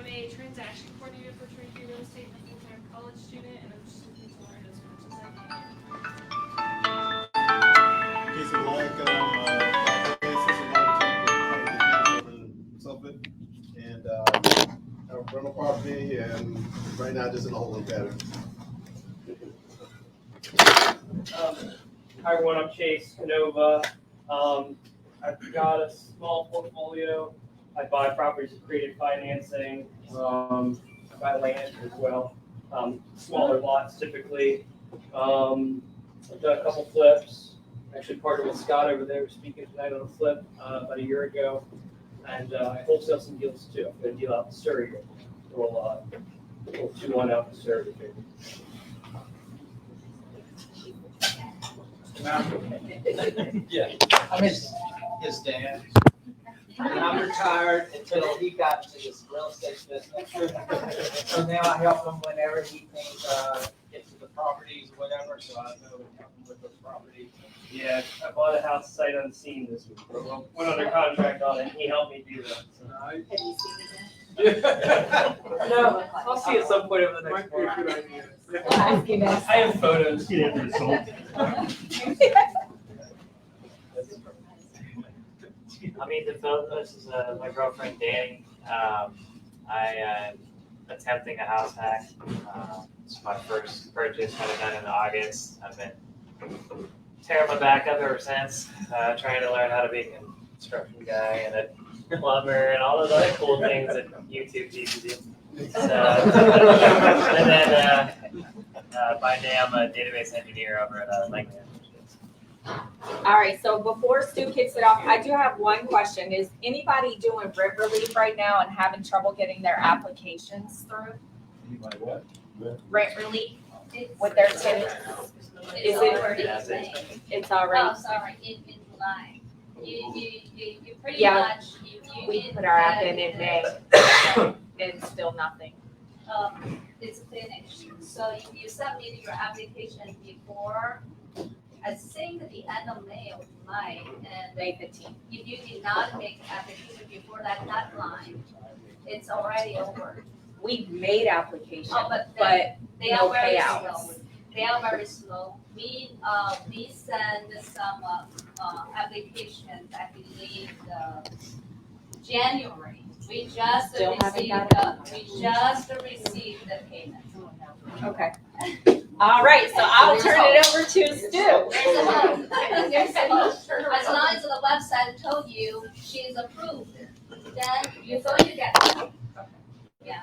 I'm a transaction coordinator for Trinity Real Estate and a full-time college student, and I'm just looking to learn as much as I can. Okay, so like Suffolk, and have a rental property, and right now just in a holding pattern. Hi everyone, I'm Chase Canova. I've got a small portfolio. I buy properties with creative financing. I buy land as well. Smaller lots typically. I've done a couple flips. Actually partnered with Scott over there speaking tonight on a flip about a year ago. And I wholesale some deals too. I'm going to deal out in Surrey. We'll 2-1 out in Surrey. Yeah, I'm his dad. And I'm retired until he got into this real estate business. So now I help him whenever he thinks get to the properties or whatever, so I go and help him with those properties. Yeah, I bought a house sight unseen this week. Went under contract on it, and he helped me do that. So. Have you seen No, I'll see at some point over the next month. it? I have photos. I'm Ethan Phillips. This is my girlfriend Danny. I attempting a house hack. It's my first purchase. Had it done in August. I've been tearing my back up ever since. Trying to learn how to be a construction guy and a plumber and all those other cool things that YouTube teaches you. So, and then by day I'm a database engineer over at Langland. All right, so before Stu kicks it off, I do have one question. Is anybody doing rent relief right now and having trouble getting their applications through? Anybody what? Rent relief with their tenants? Is it, it's already, Oh, sorry, in July. You pretty Yeah. much, we did put our app the- in May and still nothing. It's finished. So if you submit your application before, I think the end of May or July, and May 15th. if you did not make application before that deadline, it's already over. We've made applications, Oh, but but They no are very payouts. slow. They are very slow. We send some applications, I believe, January. We just Still haven't received got the payment. Okay. All right, so I'll turn it over to Stu. As long as the website told you she is approved, then you're going to get it. Yeah.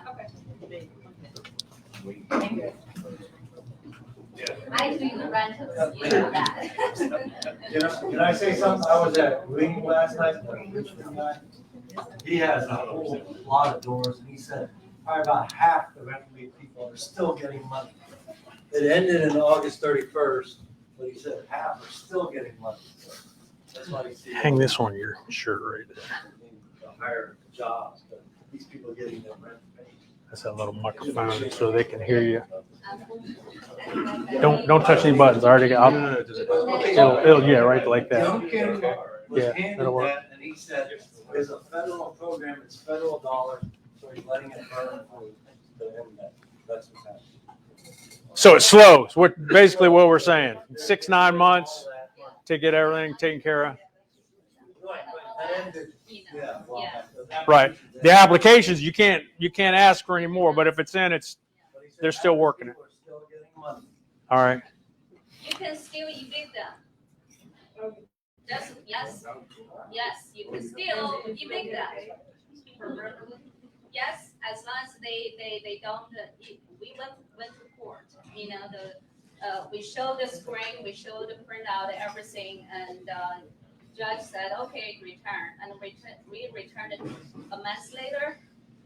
I do the rentals, you know that. Can I say something? I was at Green last night. He has a whole lot of doors, and he said probably about half the rent relief people are still getting money. It ended in August 31st, but he said half are still getting money. So that's why you see. Hang this on your shirt right there. The higher jobs, but these people are getting their rent paid. That's that little microphone so they can hear you. Don't touch any buttons. I already got. It'll yeah, right like that. Young Ken was Yeah, handed that'll work. that, and he said there's a federal program, it's federal dollars, so he's letting it burn for the internet. That's what's happening. So it's slow. It's basically what we're saying. 6-9 months to get everything taken care of. Yeah. well, Yeah. Right. The applications you can't ask for any more, but if it's in, they're still working it. People are still getting money. All right. You can still evict them. Just, yes, you can still evict them. Yes, as long as they don't, we went to court, you know, we show the screen, we show the printout, everything, and, judge said, okay, return, and we returned it a month later,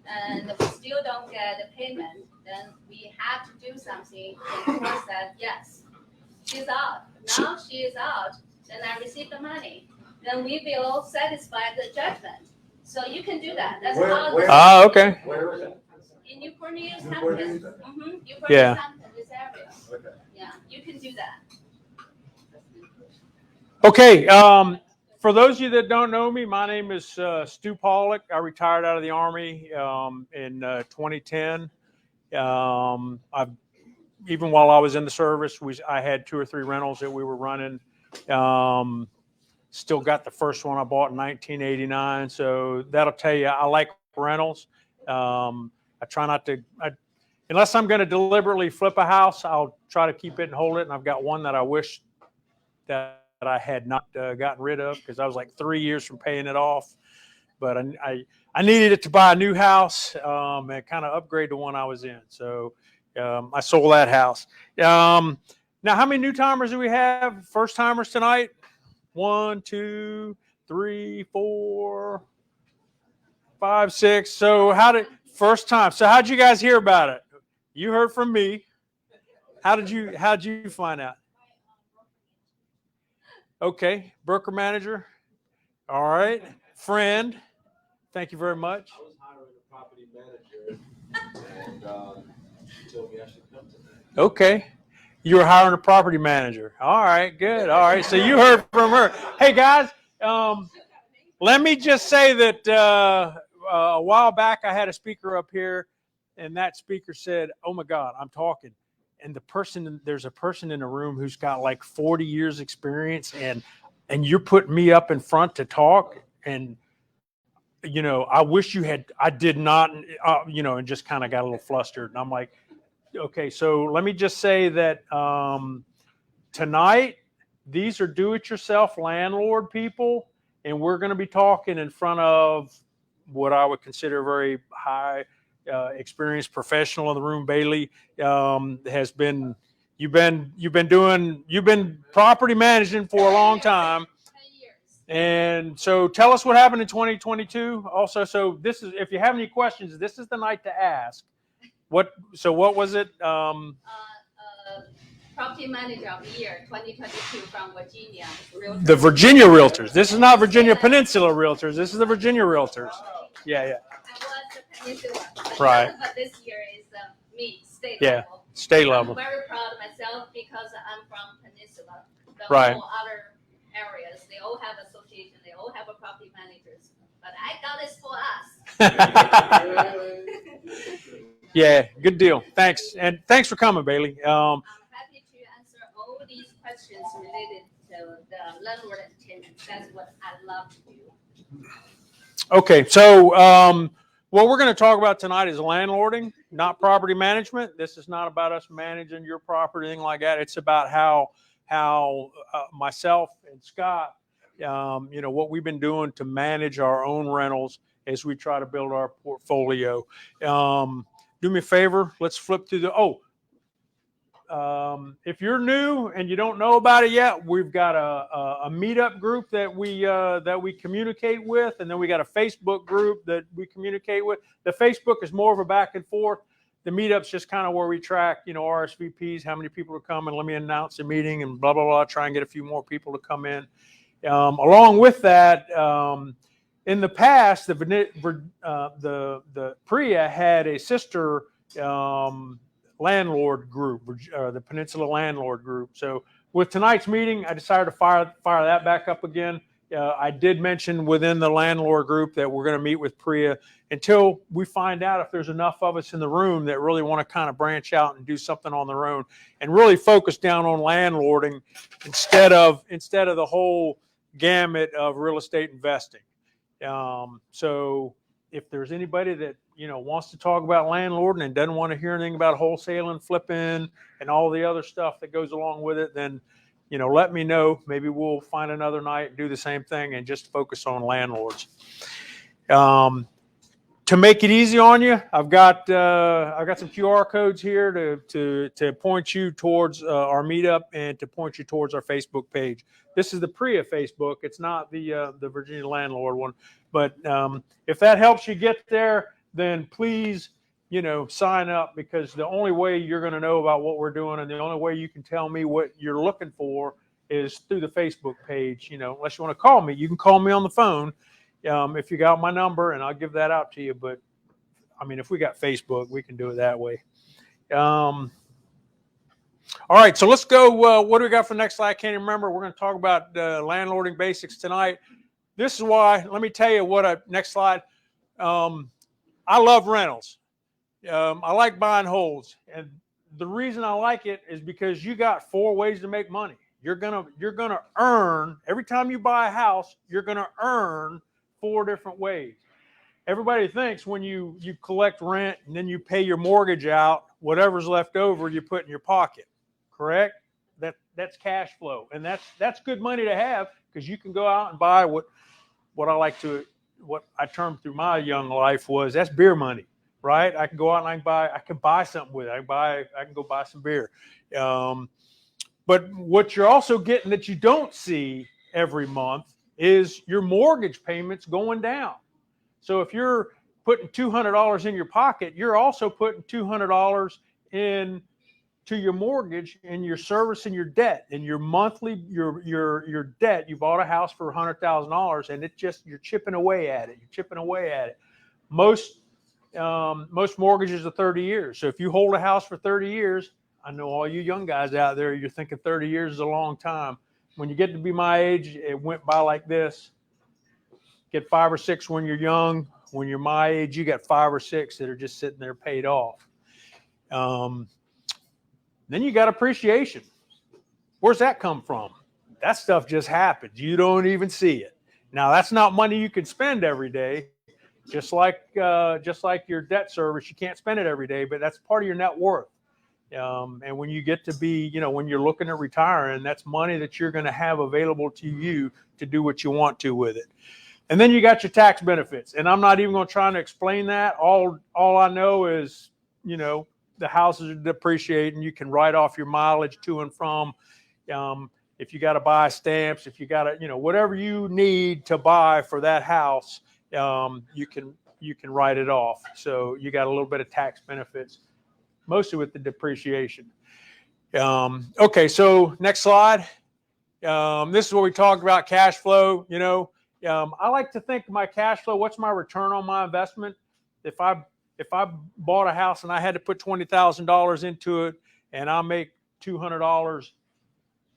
and we still don't get the payment, then we have to do something, and the court said, yes, she's out, now she is out, then I receive the money, then we will satisfy the judgment. So you can do that, that's how. Ah, okay. Where is it? In Newport News, Newport Hampton. News? Newport Yeah. News, Hampton, this area, yeah, you can do that. Okay. For those of you that don't know me, my name is Stu Pollock. I retired out of the Army in 2010. Even while I was in the service, I had 2 or 3 rentals that we were running. Still got the first one I bought in 1989. So that'll tell you I like rentals. I try not to, unless I'm going to deliberately flip a house, I'll try to keep it and hold it. And I've got one that I wish that I had not gotten rid of because I was like 3 years from paying it off. But I needed it to buy a new house and kind of upgrade the one I was in. So I sold that house. Now, how many new timers do we have? First timers tonight? 1, 2, 3, 4, 5, 6. So first time. So how'd you guys hear about it? You heard from me. How'd you find out? Okay, broker manager. All right, friend. Thank you very much. I was hiring a property manager, and she told me I should come tonight. Okay. You were hiring a property manager. All right, good. All right, so you heard from her. Hey, guys, let me just say that a while back I had a speaker up here, and that speaker said, oh, my God, I'm talking. And there's a person in the room who's got like 40 years experience, and you're putting me up in front to talk. And, you know, I wish I did not, and just kind of got a little flustered. And I'm like, okay, so let me just say that tonight, these are do-it-yourself landlord people, and we're going to be talking in front of what I would consider a very high experienced professional in the room. Bailey you've been property managing for a long time. 10 years. And so tell us what happened in 2022. Also, so this is, if you have any questions, this is the night to ask. What was it? Property manager of the year 2022 from Virginia. Realtors. The Virginia Realtors. This is not Virginia Peninsula Realtors. This is the Virginia Realtors. Yeah. I was the Peninsula. Right. But this year is me, state Yeah, level. state level. I'm very proud of myself because I'm from Peninsula. The Right. whole other areas, they all have association, they all have a property managers. But I got this for us. Yeah, good deal. Thanks. And thanks for coming, Bailey. I'm happy to answer all these questions related to the landlord and tenants. That's what I love to do. Okay, so what we're going to talk about tonight is landlording, not property management. This is not about us managing your property, anything like that. It's about how myself and Scott, what we've been doing to manage our own rentals as we try to build our portfolio. Do me a favor. Let's flip through if you're new and you don't know about it yet, we've got a meetup group that we communicate with, and then we got a Facebook group that we communicate with. The Facebook is more of a back and forth. The meetup's just kind of where we track, RSVPs, how many people are coming. Let me announce a meeting and blah, blah, blah. Try and get a few more people to come in. Along with that, in the past, the PRIA had a sister landlord group, the Peninsula Landlord Group. So with tonight's meeting, I decided to fire that back up again. I did mention within the landlord group that we're going to meet with PRIA until we find out if there's enough of us in the room that really want to kind of branch out and do something on their own and really focus down on landlording instead of the whole gamut of real estate investing. So if there's anybody that, wants to talk about landlording and doesn't want to hear anything about wholesaling, flipping, and all the other stuff that goes along with it, then, let me know. Maybe we'll find another night and do the same thing and just focus on landlords. To make it easy on you, I've got some QR codes here to point you towards our meetup and to point you towards our Facebook page. This is the PRIA Facebook. It's not the Virginia Landlord one. But if that helps you get there, then please, sign up, because the only way you're going to know about what we're doing and the only way you can tell me what you're looking for is through the Facebook page. Unless you want to call me, you can call me on the phone. If you got my number, and I'll give that out to you. But if we got Facebook, we can do it that way. All right, so let's go. What do we got for the next slide? I can't even remember. We're going to talk about landlording basics tonight. this is why, let me tell you next slide. I love rentals. I like buying holds. And the reason I like it is because you got 4 ways to make money. You're gonna earn, every time you buy a house, you're gonna earn 4 different ways. Everybody thinks when you collect rent and then you pay your mortgage out, whatever's left over you put in your pocket. Correct? That's cash flow. And that's good money to have, because you can go out and buy what I termed through my young life was, that's beer money, right? I can go out and I can buy something with it. I can go buy some beer. But what you're also getting that you don't see every month is your mortgage payments going down. So if you're putting $200 in your pocket, you're also putting $200 in to your mortgage, and you're servicing your debt, and your monthly your debt. You bought a house for $100,000, and you're chipping away at it. You're chipping away at it. Most mortgages are 30 years. So if you hold a house for 30 years, I know all you young guys out there, you're thinking 30 years is a long time. When you get to be my age, it went by like this. Get 5 or 6 when you're young. When you're my age, you got 5 or 6 that are just sitting there paid off. Then you got appreciation. Where's that come from? That stuff just happens. You don't even see it. Now, that's not money you can spend every day. Just like your debt service, you can't spend it every day, but that's part of your net worth. And when you get to be, when you're looking at retiring, that's money that you're going to have available to you to do what you want to with it. And then you got your tax benefits. And I'm not even going to try to explain that. All I know is, the houses are depreciating. You can write off your mileage to and from. If you got to buy stamps, if you got to, whatever you need to buy for that house, you can write it off. So you got a little bit of tax benefits, mostly with the depreciation. Okay, so next slide. This is what we talked about, cash flow. I like to think of my cash flow. What's my return on my investment? If I bought a house and I had to put $20,000 into it, and I make $200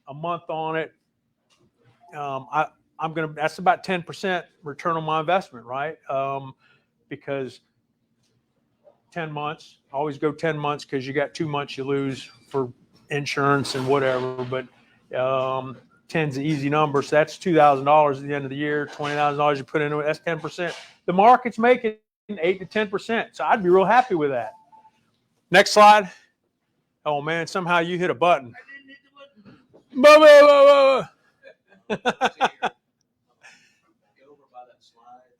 a month on it, that's about 10% return on my investment, right? Because 10 months, always go 10 months, because you got 2 months you lose for insurance and whatever. But 10's an easy number. So that's $2,000 at the end of the year. $20,000 you put into it, that's 10%. The market's making 8 to 10%. So I'd be real happy with that. Next slide. Oh man, somehow you hit a button.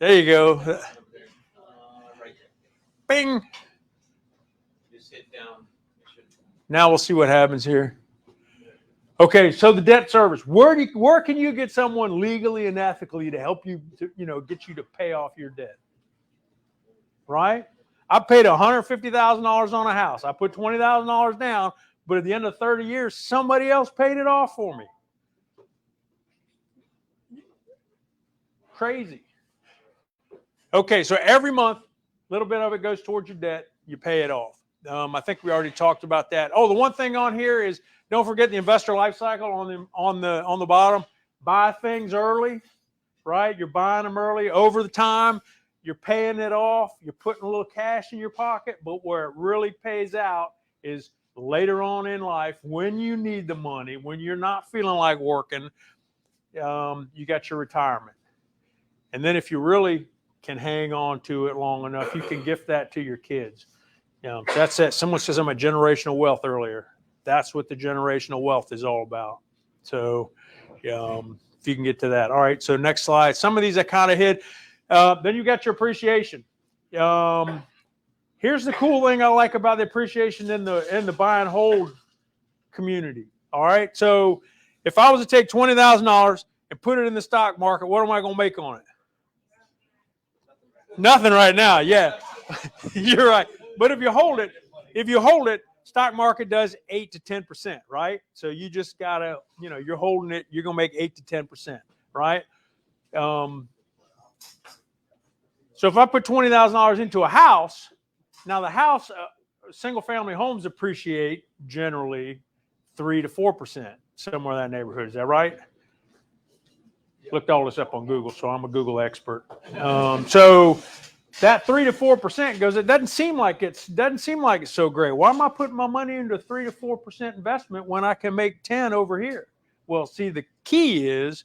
There you go. Bing. Just hit down. Now we'll see what happens here. Okay, so the debt service. Where can you get someone legally and ethically to help you to, get you to pay off your debt? Right? I paid $150,000 on a house. I put $20,000 down, but at the end of 30 years, somebody else paid it off for me. Crazy. Okay, so every month, a little bit of it goes towards your debt. You pay it off. I think we already talked about that. Oh, the one thing on here is, don't forget the investor life cycle on the bottom. Buy things early, right? You're buying them early. Over the time, you're paying it off. You're putting a little cash in your pocket. But where it really pays out is later on in life, when you need the money, when you're not feeling like working, you got your retirement. And then if you really can hang on to it long enough, you can gift that to your kids. That's it. Someone says I'm a generational wealth earlier. That's what the generational wealth is all about. So if you can get to that. All right, so next slide. Some of these I kind of hit. Then you got your appreciation. Here's the cool thing I like about the appreciation in the buy and hold community. All right, so if I was to take $20,000 and put it in the stock market, what am I going to make on it? Nothing right now. Yeah, you're right. But if you hold it, stock market does 8 to 10%, right? So you just gotta, you're holding it, you're gonna make 8 to 10%, right? So if I put $20,000 into a house, now the house, single family homes appreciate generally 3 to 4%, somewhere in that neighborhood. Is that right? Looked all this up on Google, so I'm a Google expert. So that 3 to 4% goes. It doesn't seem like it's so great. Why am I putting my money into 3 to 4% investment when I can make 10 over here? Well, see, the key is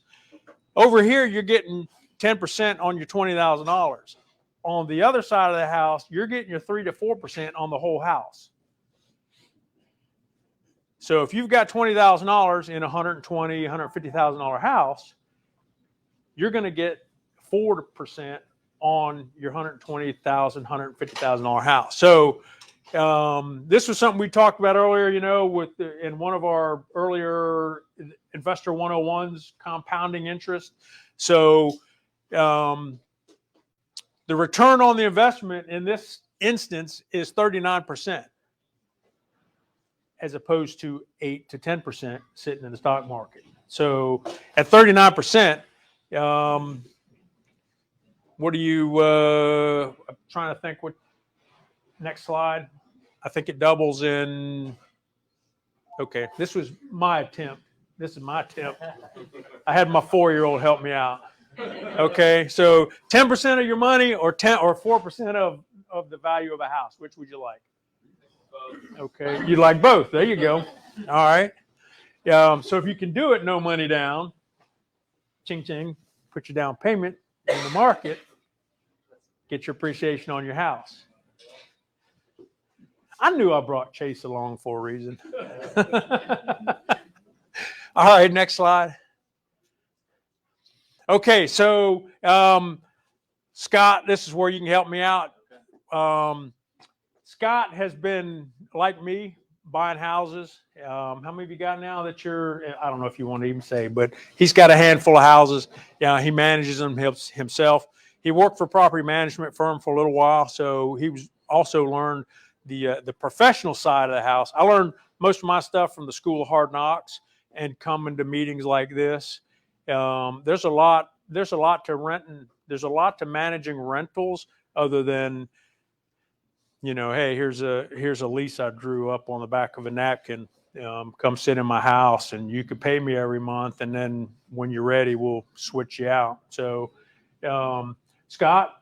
over here you're getting 10% on your $20,000. On the other side of the house, you're getting your 3 to 4% on the whole house. So if you've got $20,000 in a $120,000, $150,000 house, you're going to get 4% on your $120,000, $150,000 house. So this was something we talked about earlier, in one of our earlier Investor 101s, compounding interest. So the return on the investment in this instance is 39%, as opposed to 8 to 10% sitting in the stock market. So at 39%, what do you, I'm trying to think what, next slide. I think it doubles in, okay, this was my attempt. This is my attempt. I had my 4-year-old help me out. Okay, so 10% of your money or 4% of the value of a house. Which would you like? Okay, you like both. There you go. All right. So if you can do it, no money down, ching ching, put your down payment in the market, get your appreciation on your house. I knew I brought Chase along for a reason. All right, next slide. Okay, so Scott, this is where you can help me out. Scott has been, like me, buying houses. How many of you got now that I don't know if you want to even say, but he's got a handful of houses. He manages them himself. He worked for a property management firm for a little while, so he was also learned the professional side of the house. I learned most of my stuff from the School of Hard Knocks and coming to meetings like this. There's a lot to renting. There's a lot to managing rentals other than, hey, here's a lease I drew up on the back of a napkin. Come sit in my house and you can pay me every month. And then when you're ready, we'll switch you out. So, Scott,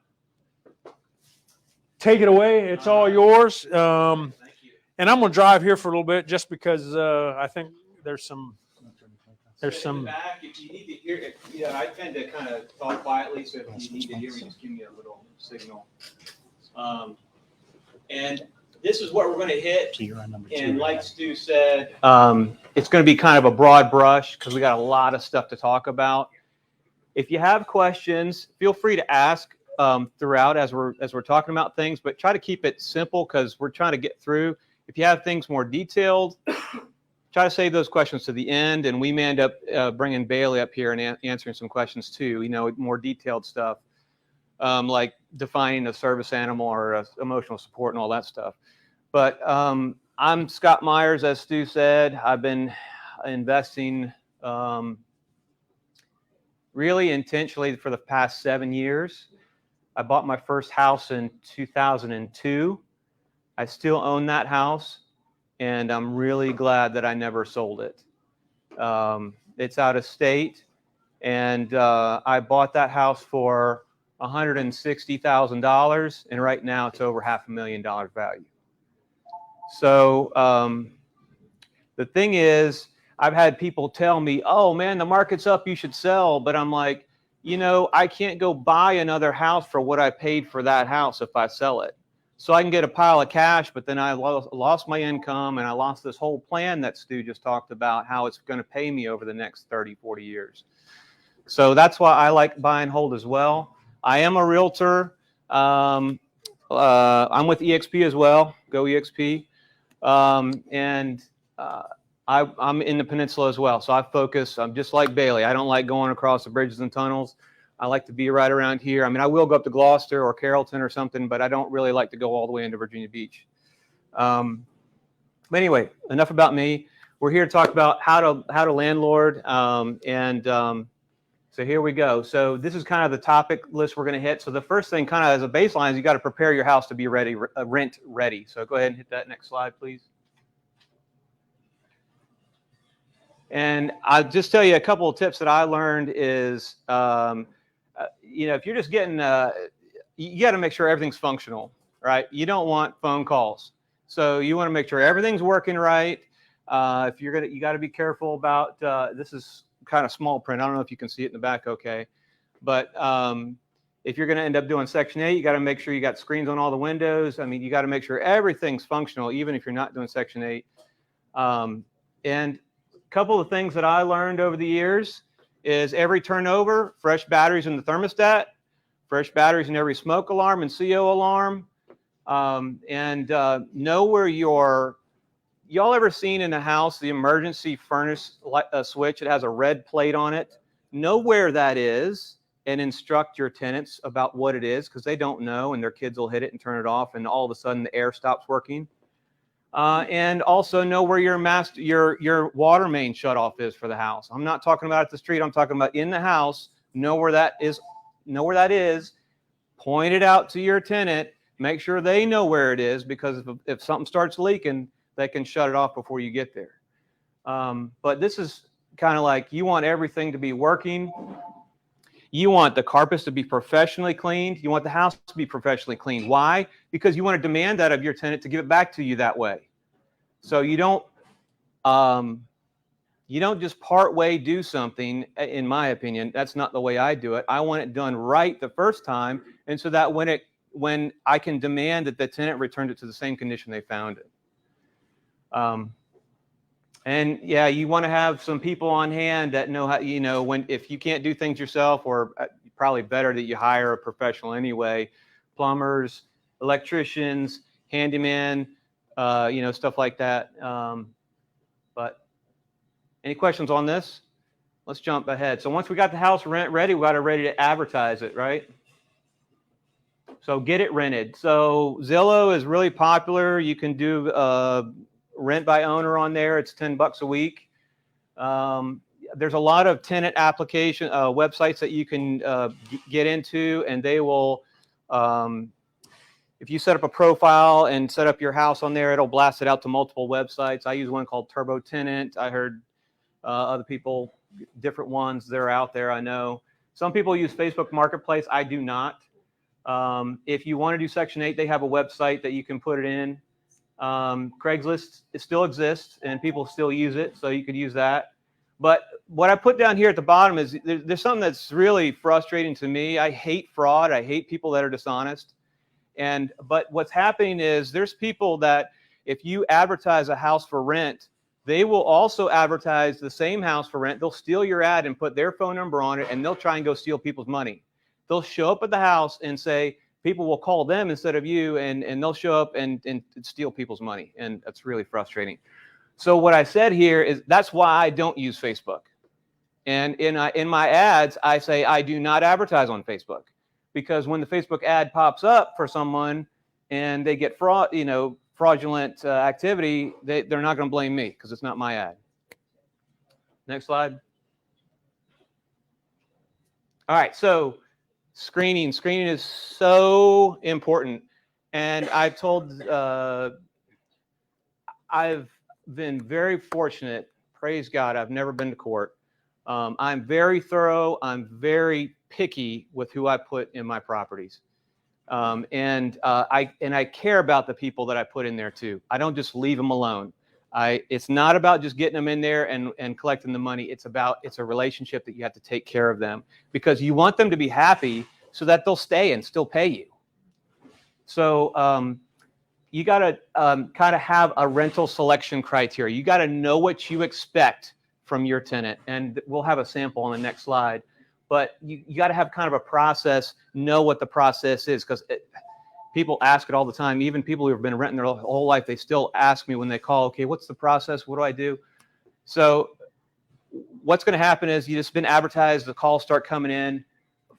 take it away. It's all yours. And I'm going to drive here for a little bit just because I think there's some. Back, if you need to hear it, I tend to kind of talk quietly, so if you need to hear me, just give me a little signal. And this is what we're going to hit. So you're on number 2. And like Stu said, it's going to be kind of a broad brush because we got a lot of stuff to talk about. If you have questions, feel free to ask throughout as we're talking about things, but try to keep it simple because we're trying to get through. If you have things more detailed, try to save those questions to the end, and we may end up bringing Bailey up here and answering some questions too, more detailed stuff, like defining a service animal or emotional support and all that stuff. But I'm Scott Myers, as Stu said. I've been investing really intentionally for the past 7 years. I bought my first house in 2002. I still own that house. And I'm really glad that I never sold it. It's out of state, and I bought that house for $160,000, and right now it's over $500,000 value. So the thing is, I've had people tell me, "Oh man, the market's up, you should sell," but I'm like, I can't go buy another house for what I paid for that house if I sell it. So I can get a pile of cash, but then I lost my income and I lost this whole plan that Stu just talked about, how it's going to pay me over the next 30, 40 years. So that's why I like buy and hold as well. I am a realtor. I'm with EXP as well, Go EXP. I'm in the peninsula as well. So I'm just like Bailey. I don't like going across the bridges and tunnels. I like to be right around here. I mean, I will go up to Gloucester or Carrollton or something, but I don't really like to go all the way into Virginia Beach. But anyway, enough about me. We're here to talk about how to landlord. So here we go. So this is kind of the topic list we're going to hit. So the first thing, kind of as a baseline, is you got to prepare your house to be ready, rent ready. So go ahead and hit that next slide, please. And I'll just tell you a couple of tips that I learned is, if you're just getting, you got to make sure everything's functional, right? You don't want phone calls. So you want to make sure everything's working right. If you're you got to be careful about, this is kind of small print. I don't know if you can see it in the back okay. But if you're going to end up doing Section 8, you got to make sure you got screens on all the windows. I mean, you got to make sure everything's functional, even if you're not doing Section 8. And a couple of things that I learned over the years is every turnover, fresh batteries in the thermostat, fresh batteries in every smoke alarm and CO alarm, and know where y'all ever seen in a house the emergency furnace switch? It has a red plate on it. Know where that is and instruct your tenants about what it is, because they don't know, and their kids will hit it and turn it off, and all of a sudden the air stops working. And also know where your water main shutoff is for the house. I'm not talking about at the street. I'm talking about in the house. Know where that is. Know where that is. Point it out to your tenant. Make sure they know where it is, because if something starts leaking, they can shut it off before you get there. But this is kind of like, you want everything to be working. You want the carpets to be professionally cleaned. You want the house to be professionally cleaned. Why? Because you want to demand that of your tenant to give it back to you that way. So you don't just part way do something. In my opinion, that's not the way I do it. I want it done right the first time, and so that when I can demand that the tenant returned it to the same condition they found it. And yeah, you want to have some people on hand that know how, if you can't do things yourself, or probably better that you hire a professional anyway, plumbers, electricians, handyman, stuff like that. But any questions on this? Let's jump ahead. So once we got the house ready, we got it ready to advertise it, right? So get it rented. So Zillow is really popular. You can do rent by owner on there. It's $10 a week. There's a lot of tenant application websites that you can get into, and they will, if you set up a profile and set up your house on there, it'll blast it out to multiple websites. I use one called Turbo Tenant. I heard other people, different ones that are out there, I know. Some people use Facebook Marketplace. I do not. If you want to do Section 8, they have a website that you can put it in. Craigslist, it still exists and people still use it, so you could use that. But what I put down here at the bottom is there's something that's really frustrating to me. I hate fraud. I hate people that are dishonest. But what's happening is there's people that if you advertise a house for rent, they will also advertise the same house for rent. They'll steal your ad and put their phone number on it, and they'll try and go steal people's money. They'll show up at the house and say, people will call them instead of you, and they'll show up and steal people's money. And that's really frustrating. So what I said here is that's why I don't use Facebook. And in my ads, I say I do not advertise on Facebook, because when the Facebook ad pops up for someone and they get fraudulent activity, they're not going to blame me, because it's not my ad. Next slide. All right, so screening is so important. And I've been very fortunate, praise God, I've never been to court. I'm very thorough. I'm very picky with who I put in my properties. And I care about the people that I put in there too. I don't just leave them alone. It's not about just getting them in there and collecting the money. It's a relationship that you have to take care of them, because you want them to be happy so that they'll stay and still pay you. So you got to kind of have a rental selection criteria. You got to know what you expect from your tenant. And we'll have a sample on the next slide. But you got to have kind of a process, know what the process is, because people ask it all the time. Even people who have been renting their whole life, they still ask me when they call, okay, what's the process? What do I do? So what's going to happen is you just been advertised, the calls start coming in.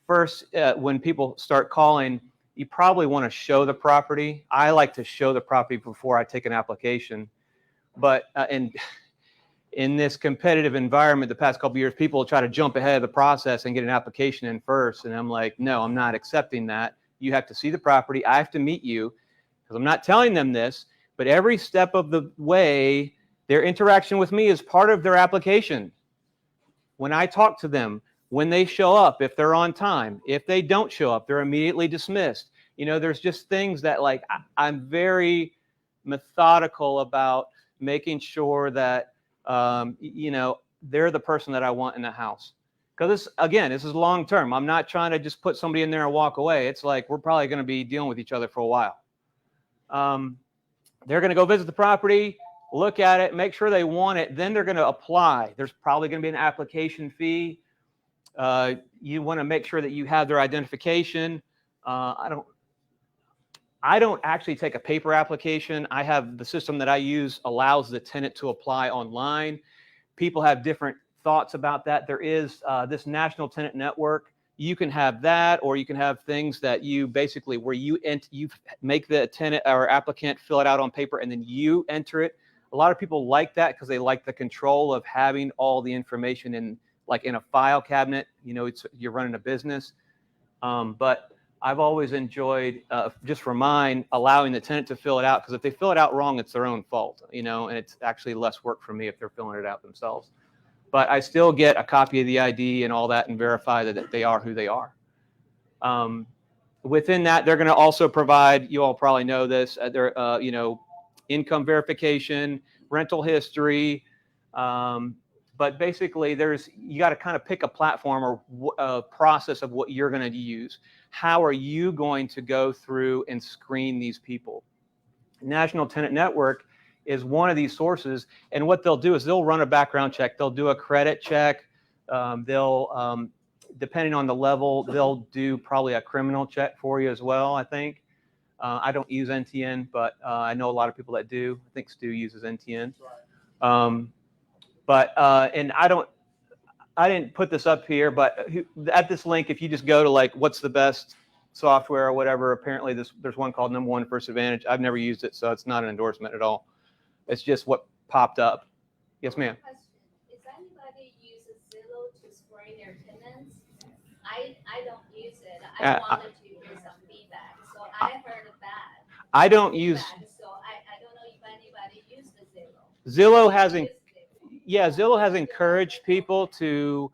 First, when people start calling, you probably want to show the property. I like to show the property before I take an application. But in this competitive environment, the past couple of years, people try to jump ahead of the process and get an application in first. And I'm like, no, I'm not accepting that. You have to see the property. I have to meet you, because I'm not telling them this, but every step of the way, Their interaction with me is part of their application. When I talk to them, when they show up, if they're on time, if they don't show up, they're immediately dismissed. You know, there's just things that like I'm very methodical about making sure that, you know, they're the person that I want in the house. Because this is long term. I'm not trying to just put somebody in there and walk away. It's like we're probably going to be dealing with each other for a while. They're going to go visit the property, look at it, make sure they want it. Then they're going to apply. There's probably going to be an application fee. You want to make sure that you have their identification. I don't actually take a paper application. I have the system that I use allows the tenant to apply online. People have different thoughts about that. There is this national tenant network. You can have that, or you can have things that you basically where you make the tenant or applicant fill it out on paper and then you enter it. A lot of people like that because they like the control of having all the information in like in a file cabinet. You know, you're running a business. But I've always enjoyed, just for mine, allowing the tenant to fill it out, because if they fill it out wrong, it's their own fault, you know, and it's actually less work for me if they're filling it out themselves. But I still get a copy of the ID and all that and verify that they are who they are. Within that, they're going to also provide, you all probably know this, you know, income verification, rental history. But basically, you got to kind of pick a platform or a process of what you're going to use. How are you going to go through and screen these people? National Tenant Network is one of these sources, and what they'll do is they'll run a background check. They'll do a credit check. They'll, depending on the level, they'll do probably a criminal check for you as well, I think. I don't use NTN, but I know a lot of people that do. I think Stu uses NTN. And I didn't put this up here, but at this link, if you just go to like, what's the best software or whatever, apparently there's one called Number One First Advantage. I've never used it, so it's not an endorsement at all. It's just what popped up. Yes, ma'am. Is anybody use Zillow to screen their tenants? I don't use it. I wanted to hear some feedback, so I heard that. I don't use. So I don't know if anybody used Zillow. Zillow hasn't. Yeah, Zillow has encouraged people to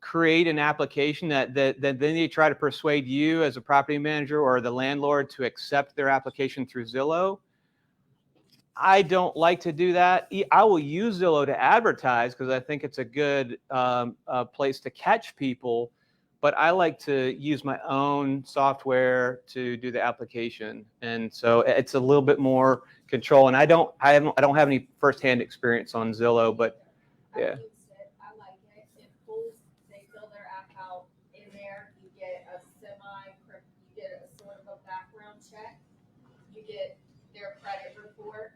create an application that then they try to persuade you as a property manager or the landlord to accept their application through Zillow. I don't like to do that. I will use Zillow to advertise because I think it's a good place to catch people, but I like to use my own software to do the application, and so it's a little bit more control. And I don't have any firsthand experience on Zillow, but yeah. I like it. It pulls, they fill their app out in there. You get a sort of a background check. You get their credit report.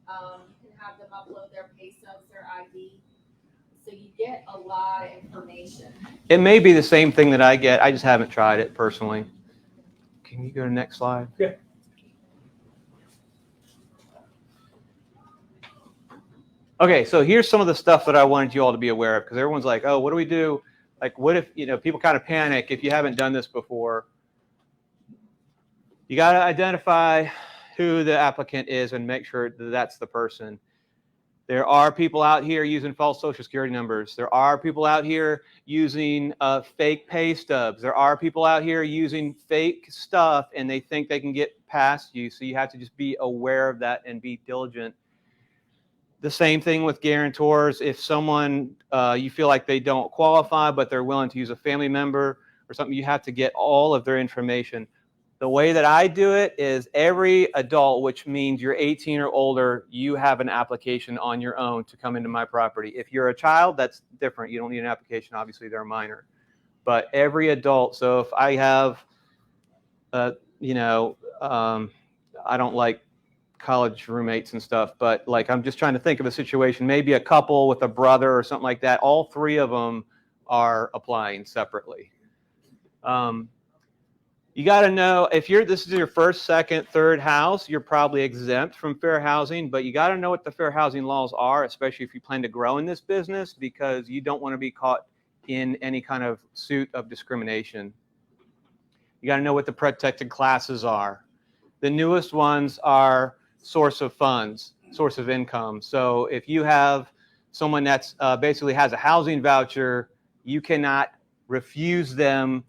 You can have them upload their pay stubs, their ID. So you get a lot of information. It may be the same thing that I get. I just haven't tried it personally. Can you go to the next slide? Yeah. Okay, so here's some of the stuff that I wanted you all to be aware of, because everyone's like, oh, what do we do? Like, what if, you know, people kind of panic if you haven't done this before. You got to identify who the applicant is and make sure that that's the person. There are people out here using false social security numbers. There are people out here using fake pay stubs. There are people out here using fake stuff, and they think they can get past you. So you have to just be aware of that and be diligent. The same thing with guarantors. If someone, you feel like they don't qualify, but they're willing to use a family member or something, you have to get all of their information. The way that I do it is every adult, which means you're 18 or older, you have an application on your own to come into my property. If you're a child, that's different. You don't need an application. Obviously, they're a minor. But every adult, so if I have, you know, I don't like college roommates and stuff, but like I'm just trying to think of a situation, maybe a couple with a brother or something like that. All three of them are applying separately. You got to know if this is your first, second, third house, you're probably exempt from fair housing, but you got to know what the fair housing laws are, especially if you plan to grow in this business, because you don't want to be caught in any kind of suit of discrimination. You got to know what the protected classes are. The newest ones are source of funds. source of income. So if you have someone that's basically has a housing voucher, you cannot refuse them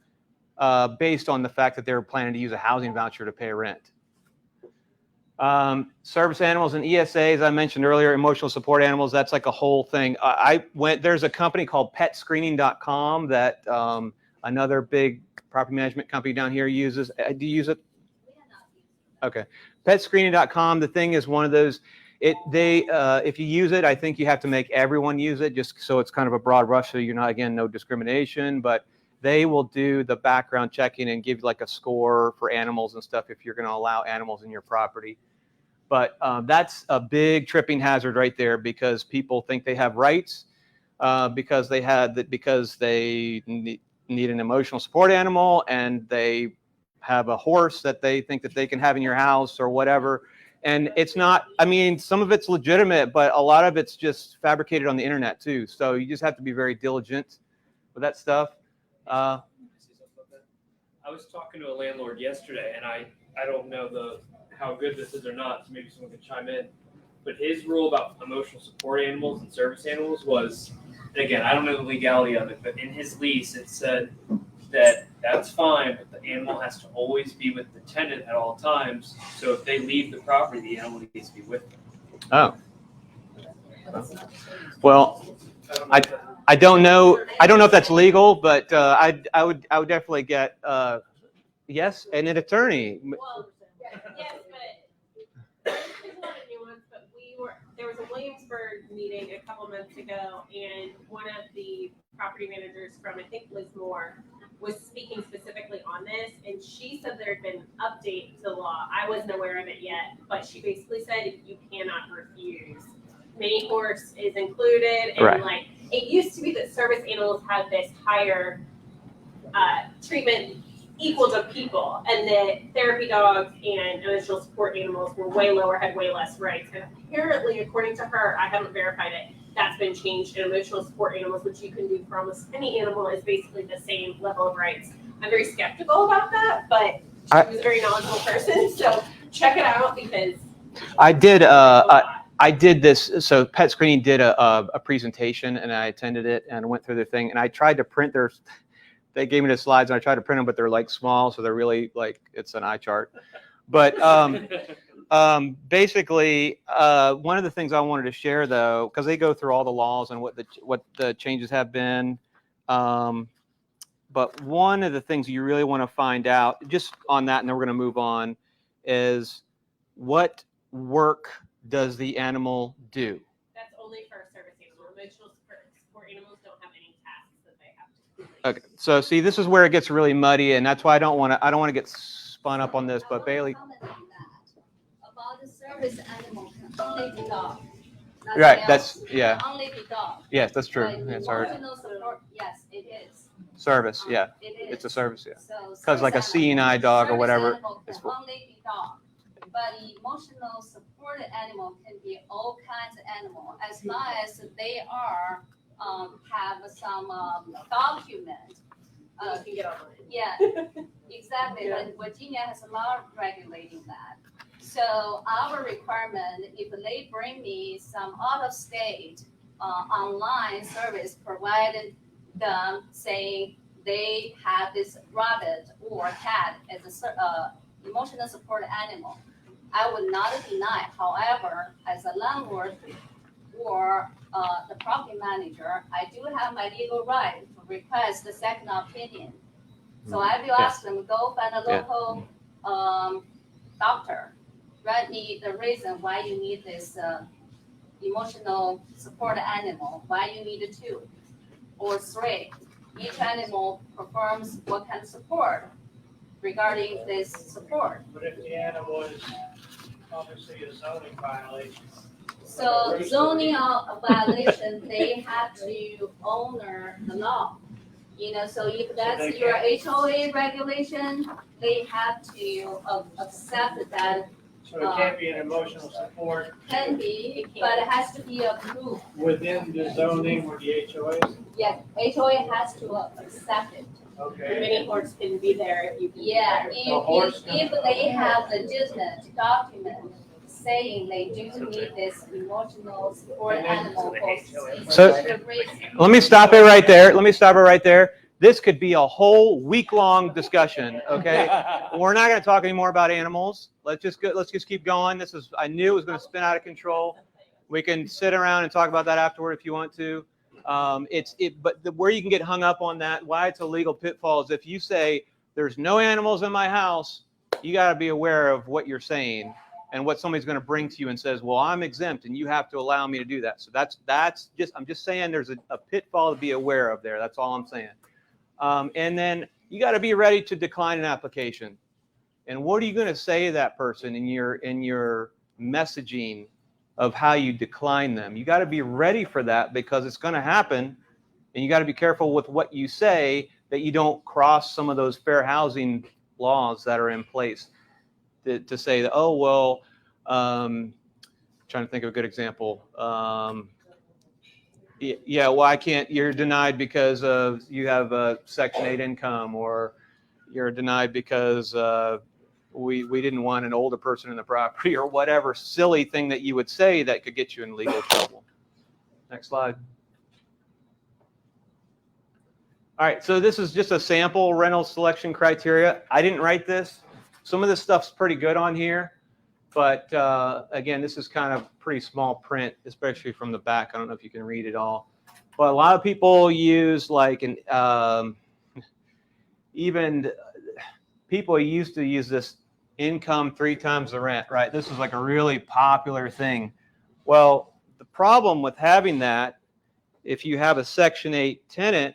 based on the fact that they're planning to use a housing voucher to pay rent. Service animals and ESAs, I mentioned earlier, emotional support animals, that's like a whole thing. There's a company called petscreening.com that another big property management company down here uses. Do you use it? Okay. Petscreening.com, the thing is one of those, if you use it, I think you have to make everyone use it just so it's kind of a broad brush so you're not, again, no discrimination, but they will do the background checking and give you like a score for animals and stuff if you're going to allow animals in your property. But that's a big tripping hazard right there because people think they have rights because they need an emotional support animal and they have a horse that they think that they can have in your house or whatever. And it's not, I mean, some of it's legitimate, but a lot of it's just fabricated on the internet too. So you just have to be very diligent with that stuff. I was talking to a landlord yesterday, and I don't know how good this is or not, so maybe someone can chime in. But his rule about emotional support animals and service animals was, and again, I don't know the legality of it, but in his lease it said that that's fine, but the animal has to always be with the tenant at all times. So if they leave the property, the animal needs to be with them. Oh. Well, I don't know if that's legal, but I would definitely get yes, and an attorney. Well, yes, but this is not a nuance, but there was a Williamsburg meeting a couple months ago, and one of the property managers from, I think, Liz Moore, was speaking specifically on this, and she said there had been an update to the law. I wasn't aware of it yet, but she basically said you cannot refuse. Mini horse is included, and like it used to be that service animals had this higher treatment equal to people, and that therapy dogs and emotional support animals were way lower, had way less rights. And apparently, according to her, I haven't verified it, that's been changed. And emotional support animals, which you can do for almost any animal, is basically the same level of rights. I'm very skeptical about that, but she's a very knowledgeable person, so check it out because I did this. So Pet Screening did a presentation, and I attended it and went through their thing. And I tried to print they gave me the slides, and I tried to print them, but they're like small, so they're really like it's an eye chart. But basically, one of the things I wanted to share, though, because they go through all the laws and what the changes have been. But one of the things you really want to find out, just on that, and then we're going to move on, is what work does the animal do? that's only for service animals. Emotional support animals don't have any tasks that they have to complete. Okay, so see, this is where it gets really muddy, and that's why I don't want to get spun up on this. But Bailey, about the service animal can only be dog. right? Else, That's yeah. Only be dog. Yes, that's true. But It's hard. emotional support, yes, it is. Service, yeah. It is. It's a service, yeah. So Because like a CNI dog or whatever. Service animal can only be dog. But emotional support animal can be all kinds of animal as long as they are have some document. You can get online. Yeah, exactly. Yeah. But Virginia has a law regulating that. So our requirement, if they bring me some out of state online service provided them saying they have this rabbit or cat as a emotional support animal, I would not deny. However, as a landlord or the property manager, I do have my legal right to request the second opinion. So I will ask them, go find a local doctor, write me the reason why you need this emotional support animal, why you need 2 or 3. Each animal performs what kind of support regarding this support. But if the animal is obviously a zoning violation. So zoning violation, they have to honor the law. So if that's your HOA regulation, they have to accept that. So it can't be an emotional support Can be, but it has to be approved. within the zoning or the HOAs? Yes, HOA has to accept it. The Okay. mini horse can be there if you can. Yeah, horse if they have legitimate document saying they do need this emotional support animal for So- Let me stop it right there. This could be a whole week-long discussion, okay? We're not going to talk anymore about animals. Let's just keep going. I knew it was going to spin out of control. We can sit around and talk about that afterward if you want to. But where you can get hung up on that, why it's a legal pitfall is if you say there's no animals in my house, you got to be aware of what you're saying and what somebody's going to bring to you and says, well, I'm exempt and you have to allow me to do that. So I'm just saying there's a pitfall to be aware of there. That's all I'm saying. And then you got to be ready to decline an application. And what are you going to say to that person in your messaging of how you decline them? You got to be ready for that because it's going to happen. And you got to be careful with what you say that you don't cross some of those fair housing laws that are in place to say that, oh, well, trying to think of a good example. Yeah, well, I can't, you're denied because of you have a Section 8 income, or you're denied because we didn't want an older person in the property, or whatever silly thing that you would say that could get you in legal trouble. Next slide. All right, so this is just a sample rental selection criteria. I didn't write this. Some of this stuff's pretty good on here, but again, this is kind of pretty small print, especially from the back. I don't know if you can read it all, but a lot of people use like even people used to use this income 3 times the rent, right? This is like a really popular thing. Well, the problem with having that, if you have a Section 8 tenant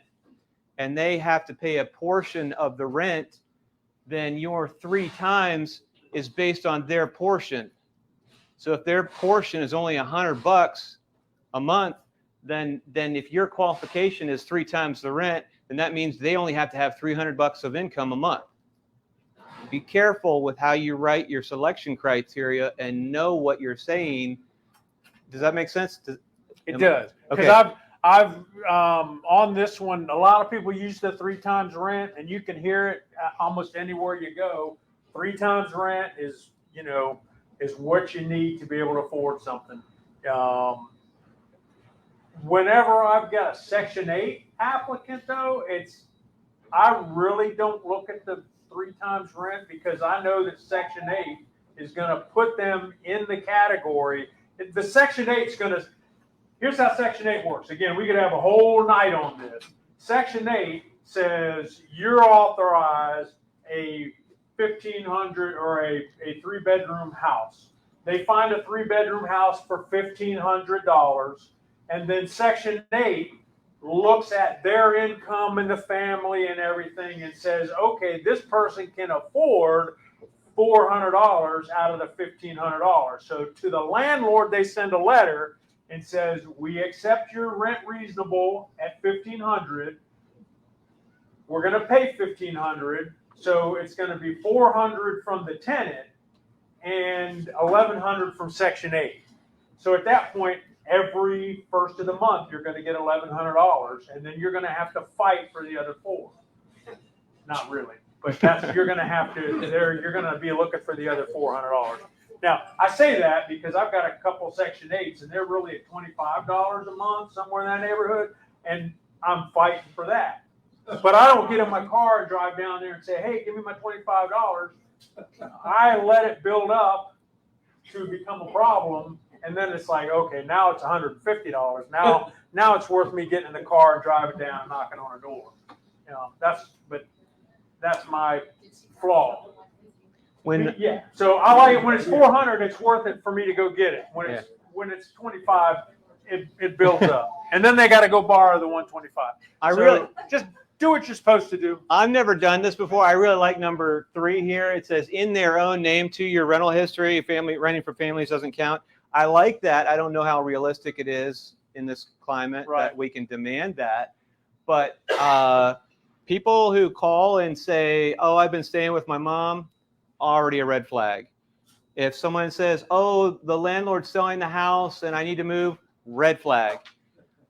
and they have to pay a portion of the rent, then your 3 times is based on their portion. So if their portion is only $100 a month, then if your qualification is 3 times the rent, then that means they only have to have $300 of income a month. Be careful with how you write your selection criteria and know what you're saying. Does that make sense? It does. Okay. Because I've on this one, a lot of people use the 3 times rent, and you can hear it almost anywhere you go. 3 times rent is what you need to be able to afford something. Whenever I've got a Section 8 applicant, though, I really don't look at the 3 times rent, because I know that Section 8 is going to put them in the category. The Section 8 is going to. Here's how Section 8 works. Again, we could have a whole night on this. Section 8 says you're authorized a 1,500 or a 3-bedroom house. They find a 3-bedroom house for $1,500, and then Section 8 looks at their income and the family and everything and says, okay, this person can afford $400 out of the $1,500. So to the landlord, they send a letter and says, we accept your rent reasonable at $1,500. We're going to pay $1,500. So it's going to be $400 from the tenant and $1,100 from Section 8. So at that point, every first of the month, you're going to get $1,100, and then you're going to have to fight for the other $4. Not really, but you're going to have to. You're going to be looking for the other $400. Now, I say that because I've got a couple Section 8s, and they're really at $25 a month, somewhere in that neighborhood, and I'm fighting for that. But I don't get in my car and drive down there and say, hey, give me my $25. I let it build up to become a problem, and then it's like, okay, now it's $150. Now it's worth me getting in the car and driving down and knocking on a door. That's my flaw. So I like it when it's $400. It's worth it for me to go get it. When it's $25, it builds up, and then they got to go borrow the $125. Just do what you're supposed to do. I've never done this before. I really like number 3 here. It says in their own name to your rental history. Renting for families doesn't count. I like that. I don't know how realistic it is in this climate that we can demand that. But people who call and say, oh, I've been staying with my mom, already a red flag. If someone says, oh, the landlord's selling the house and I need to move, red flag.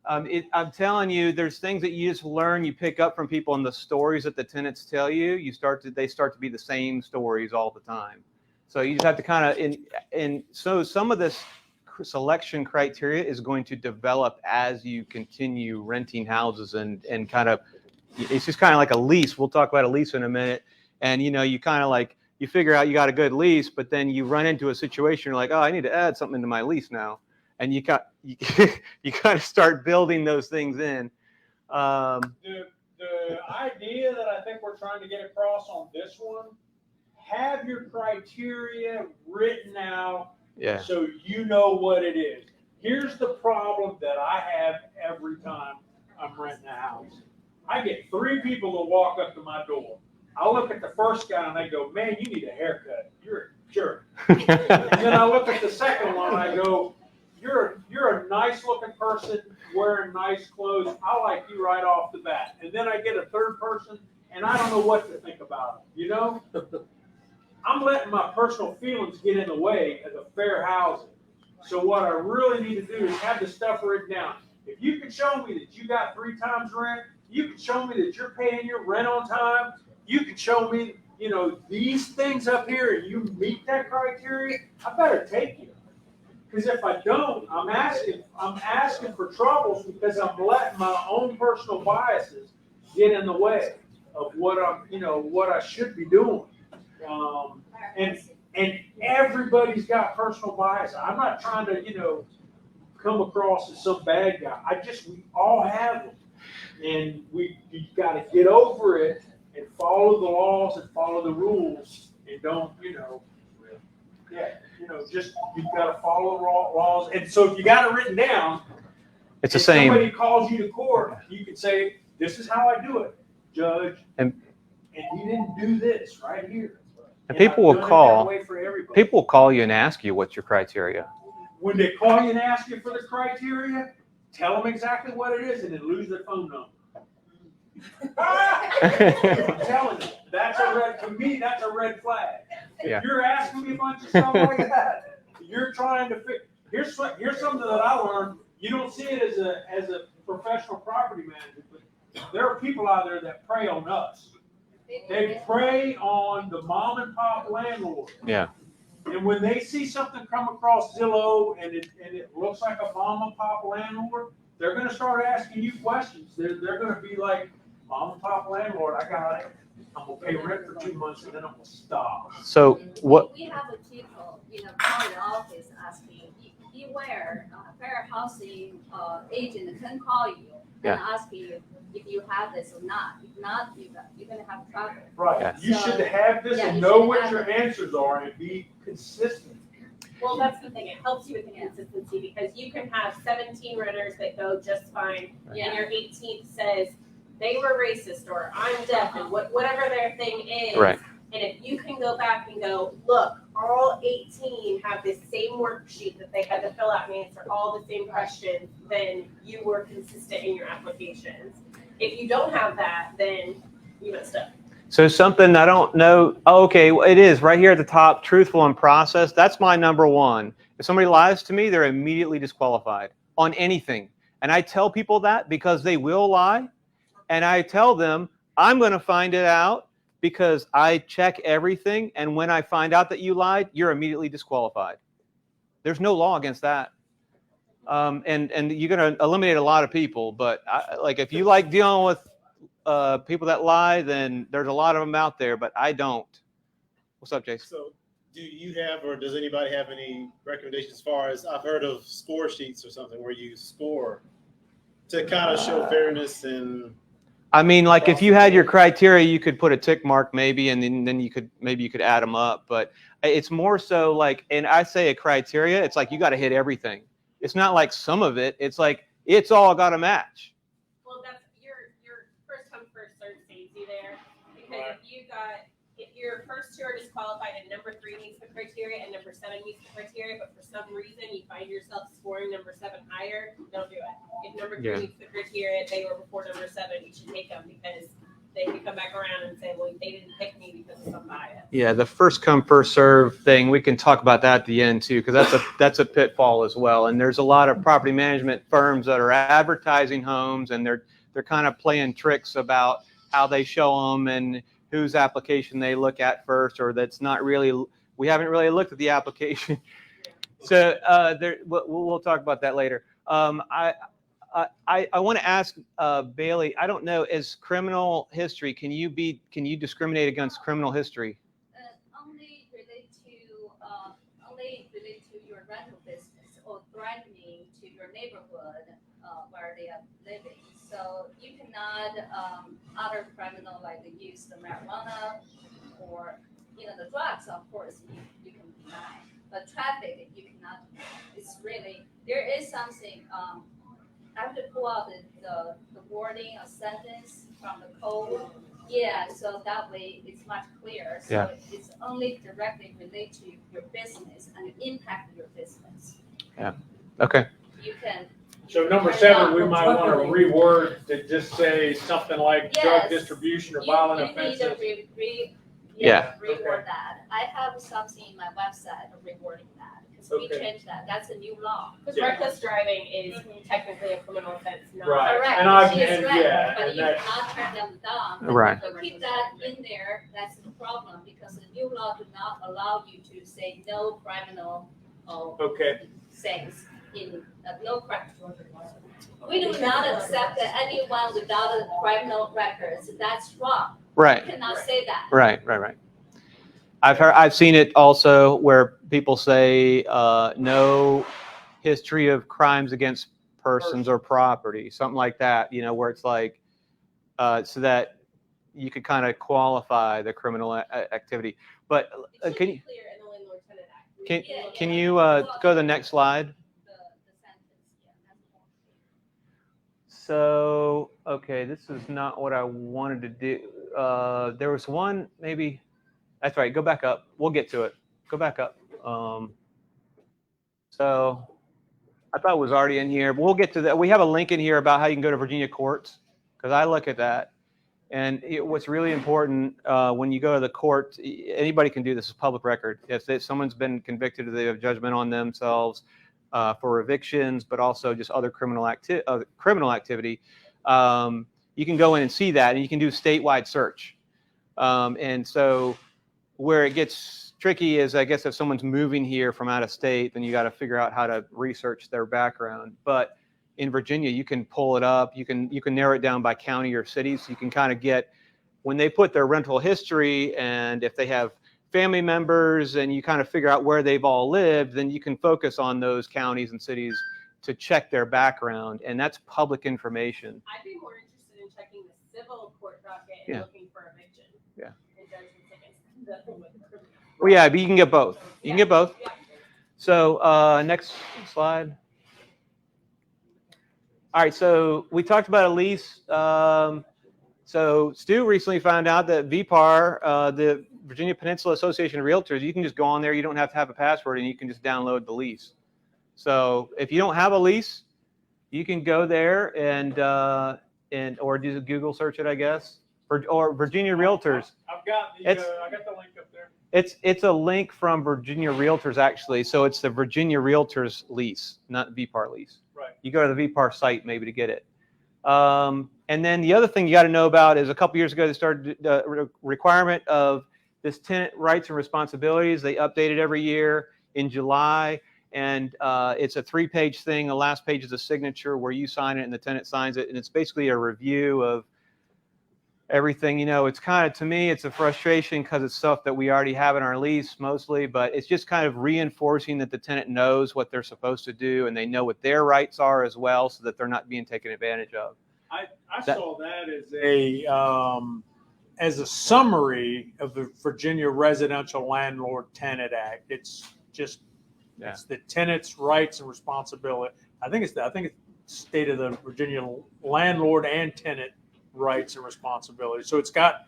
I'm telling you, there's things that you just learn, you pick up from people, and the stories that the tenants tell you, they start to be the same stories all the time. So you just have to kind of, so some of this selection criteria is going to develop as you continue renting houses and kind of, it's just kind of like a lease. We'll talk about a lease in a minute. And, you kind of like, you figure out you got a good lease, but then you run into a situation, you're like, oh, I need to add something to my lease now. And you kind of start building those things in. The idea that I think we're trying to get across on this one, have your criteria written out Yeah. so you know what it is. Here's the problem that I have every time I'm renting a house. I get 3 people to walk up to my door. I look at the first guy and they go, man, you need a haircut. You're a jerk. And then I look at the second one and I go, you're a nice looking person wearing nice clothes. I like you right off the bat. And then I get a third person and I don't know what to think about them, I'm letting my personal feelings get in the way of the fair housing. So what I really need to do is have the stuff written down. If you can show me that you got 3 times rent, you can show me that you're paying your rent on time, you can show me, these things up here and you meet that criteria, I better take you. Because if I don't, I'm asking for troubles because I'm letting my own personal biases get in the way of what what I should be doing. And everybody's got personal bias. I'm not trying to, come across as some bad guy. We all have them. And you got to get over it and follow the laws and follow the rules and don't, you've got to follow the laws. And so if you got it written down, it's the same. Somebody calls you to court, you can say, this is how I do it, Judge. And he didn't do this right here. And people will call you and ask you what's your criteria. When they call you and ask you for the criteria, tell them exactly what it is and then lose their phone number. I'm telling you, to me, that's a red flag. If you're asking me a bunch of stuff like that, you're trying to fix. Here's something that I learned. You don't see it as a professional property manager, but there are people out there that prey on us. They prey on the mom and pop landlord. Yeah. And when they see something come across Zillow and it looks like a mom and pop landlord, they're going to start asking you questions. They're going to be like, mom and pop landlord, I got it. I'm going to pay rent for 2 months and then I'm going to stop. So what? We have a people, call the office asking, beware, fair housing agent can call you and ask you if you have this or not. If not, you're going to have trouble. Right. Yes. You should have this and know what your answers are and be consistent. Well, that's the thing. It helps you with the consistency because you can have 17 renters that go just fine, and your 18th says they were racist or I'm deaf and whatever their thing is. Right. And if you can go back and go, look, all 18 have this same worksheet that they had to fill out and answer all the same questions, then you were consistent in your applications. If you don't have that, then you messed up. So something I don't know. Oh, okay, well, it is right here at the top, truthful and process. That's my number one. If somebody lies to me, they're immediately disqualified on anything. And I tell people that because they will lie. And I tell them, I'm going to find it out because I check everything. And when I find out that you lied, you're immediately disqualified. There's no law against that. And you're going to eliminate a lot of people. But like if you like dealing with people that lie, then there's a lot of them out there, but I don't. What's up, Jason? So do you have, or does anybody have any recommendations as far as, I've heard of score sheets or something where you score to kind of show fairness and. I mean, like if you had your criteria, you could put a tick mark maybe, and then you could add them up, but it's more so like, and I say a criteria, it's like you got to hit everything. It's not like some of it, it's like, it's all got to match. Well, that's your first come, first served saves you there. Because if your first two are disqualified and number 3 meets the criteria and number 7 meets the criteria, but for some reason you find yourself scoring number 7 higher, don't do it. If number 3 meets the criteria, they were before number 7, you should take them because they can come back around and say, well, they didn't pick me because of some bias. Yeah, the first come, first serve thing, we can talk about that at the end too, because that's a pitfall as well. And there's a lot of property management firms that are advertising homes, and they're kind of playing tricks about how they show them and whose application they look at first, or that's not really We haven't really looked at the application. So we'll talk about that later. I want to ask Bailey. I don't know. As criminal history, can you discriminate against criminal history? Only relate to your rental business or threatening to your neighborhood where they are living. So you cannot other criminal like the use of marijuana or the drugs. Of course, you can deny. But traffic, you cannot. It's really there is something. I have to pull out the wording or sentence from the code. Yeah, so that way it's much clearer. So Yeah. it's only directly related to your business and the impact of your business. Yeah. Okay. You can. So number 7, we might want to reword to just say something like drug Yes. distribution or You violent need offenses. to Yeah. reword that. I have something in my website of rewording that because we Okay. changed that. That's a new law. Because Yeah. reckless driving is technically a criminal offense, not. Right. Correct. And I- She is and right, yeah, but and you that- cannot turn them down. Right. So keep that in there. That's the problem because the new law do not allow you to say no criminal Okay. things in no crime. We do not accept that anyone without a criminal records. That's wrong. Right. You cannot say that. Right. I've seen it also where people say no history of crimes against persons or property, something like that. Where it's like so that you could kind of qualify the criminal activity. But It should can be you clear in the Landlord Tenant Act. can you go to the next slide? The sentence, yeah, that's more clear. So, okay, this is not what I wanted to do. There was one, maybe, that's right, go back up. We'll get to it. Go back up. So, I thought it was already in here, but we'll get to that. We have a link in here about how you can go to Virginia courts, because I look at that. And what's really important when you go to the court, anybody can do this, is public record. If someone's been convicted, they have judgment on themselves for evictions, but also just other criminal activity, you can go in and see that, and you can do statewide search. And so where it gets tricky is, I guess, if someone's moving here from out of state, then you got to figure out how to research their background. But in Virginia, you can pull it up. You can narrow it down by county or city, so you can kind of get when they put their rental history, and if they have family members, and you kind of figure out where they've all lived, then you can focus on those counties and cities to check their background, and that's public information. I'd be more interested in checking the civil court docket and Yeah. looking for eviction. Yeah. And judgments against the criminal. Well, yeah, but you can get both. You can get both. Yeah. So next slide. All right, so we talked about a lease. So Stu recently found out that VPAR, the Virginia Peninsula Association of Realtors, you can just go on there. You don't have to have a password, and you can just download the lease. So if you don't have a lease, you can go there and or do a Google search it, I guess, or Virginia Realtors. I've got I got the link up there. It's a link from Virginia Realtors, actually. So it's the Virginia Realtors lease, not VPAR lease. Right. You go to the VPAR site maybe to get it. And then the other thing you got to know about is a couple years ago they started the requirement of this tenant rights and responsibilities. They update it every year in July, and it's a 3-page thing. The last page is a signature where you sign it and the tenant signs it, and it's basically a review of everything. It's kind of, to me, it's a frustration because it's stuff that we already have in our lease mostly, but it's just kind of reinforcing that the tenant knows what they're supposed to do and they know what their rights are as well, so that they're not being taken advantage of. I saw that as a summary of the Virginia Residential Landlord Tenant Act. It's just it's the tenant's rights and responsibility. I think it's state of the Virginia landlord and tenant rights and responsibilities. So it's got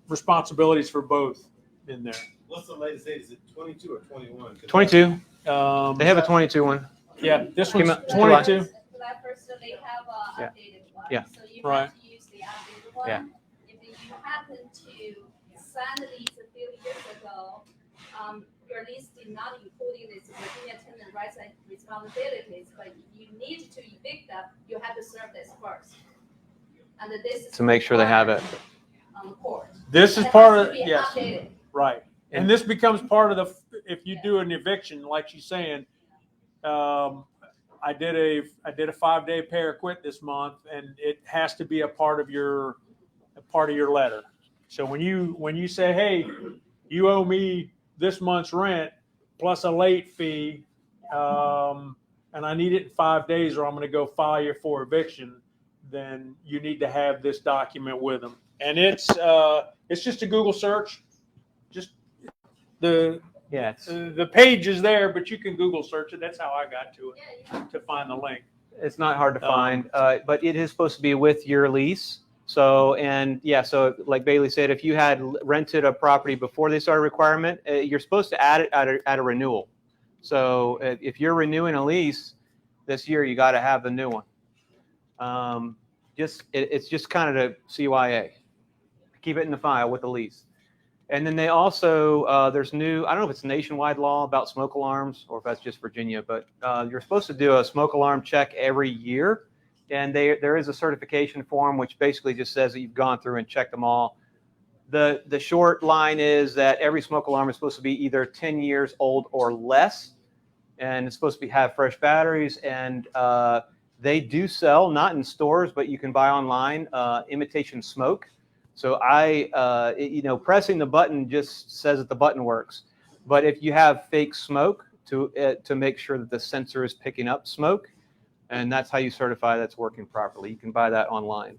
responsibilities for both in there. What's the latest date? Is it 22 or 21? 22. They have a 22 one. Yeah, this one's Came out 22. July 1st, so they have an updated one. Yeah. So you Right. have to use the updated one. Yeah. If you happen to sign these a few years ago, your lease did not include this Virginia tenant rights and responsibilities, but you need to evict them, you have to serve this first. And this is To make sure they have it. on the court. This is It part has of to be yes, updated. right. And this becomes part of the, if you do an eviction, like she's saying, I did a 5-day pay or quit this month, and it has to be a part of your letter. So when you say, hey, you owe me this month's rent plus a late fee, and I need it in 5 days, or I'm going to go file you for eviction, then you need to have this document with them. And it's just a Google search. Just the page is there, but you can Google search it. That's how I got to it, to find the link. It's not hard to find, but it is supposed to be with your lease. So, so like Bailey said, if you had rented a property before they started requirement, you're supposed to add it at a renewal. So if you're renewing a lease this year, you got to have the new one. It's just kind of the CYA. Keep it in the file with the lease. And then they also, there's new, I don't know if it's nationwide law about smoke alarms or if that's just Virginia, but you're supposed to do a smoke alarm check every year. And there is a certification form, which basically just says that you've gone through and checked them all. The short line is that every smoke alarm is supposed to be either 10 years old or less. And it's supposed to have fresh batteries. And they do sell, not in stores, but you can buy online, imitation smoke. So pressing the button just says that the button works. But if you have fake smoke to make sure that the sensor is picking up smoke, and that's how you certify that's working properly. You can buy that online.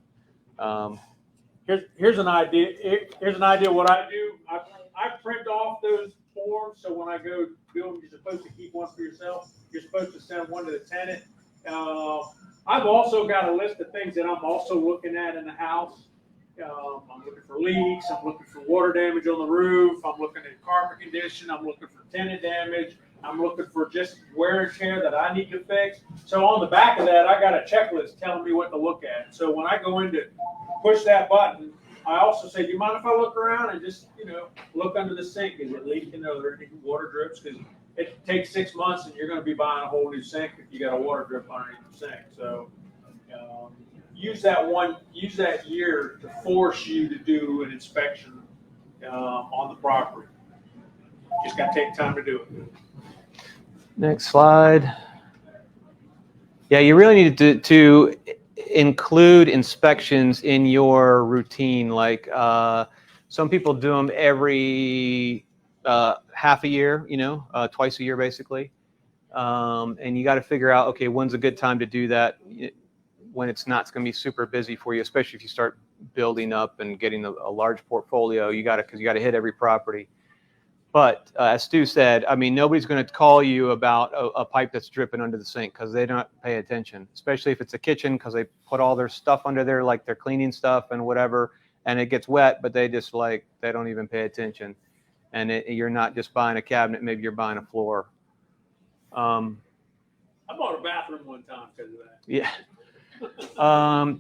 Here's an idea. Here's an idea what I do. I print off those forms, so when I go do them, you're supposed to keep one for yourself. You're supposed to send one to the tenant. I've also got a list of things that I'm also looking at in the house. I'm looking for leaks. I'm looking for water damage on the roof. I'm looking at carpet condition. I'm looking for tenant damage. I'm looking for just wear and tear that I need to fix. So on the back of that, I got a checklist telling me what to look at. So when I go in to push that button, I also say, do you mind if I look around and just, look under the sink? Is it leaking? Are there any water drips? Because it takes 6 months and you're going to be buying a whole new sink if you got a water drip underneath the sink. So use that year to force you to do an inspection on the property. Just got to take time to do it. Next slide. Yeah, you really need to include inspections in your routine. Like some people do them every half a year, twice a year basically. And you got to figure out, okay, when's a good time to do that when it's not going to be super busy for you, especially if you start building up and getting a large portfolio. Because you got to hit every property. But as Stu said, I mean, nobody's going to call you about a pipe that's dripping under the sink because they don't pay attention, especially if it's a kitchen because they put all their stuff under there, like they're cleaning stuff and whatever, and it gets wet, but they don't even pay attention. And you're not just buying a cabinet, maybe you're buying a floor. I bought a bathroom one time because of that. Yeah.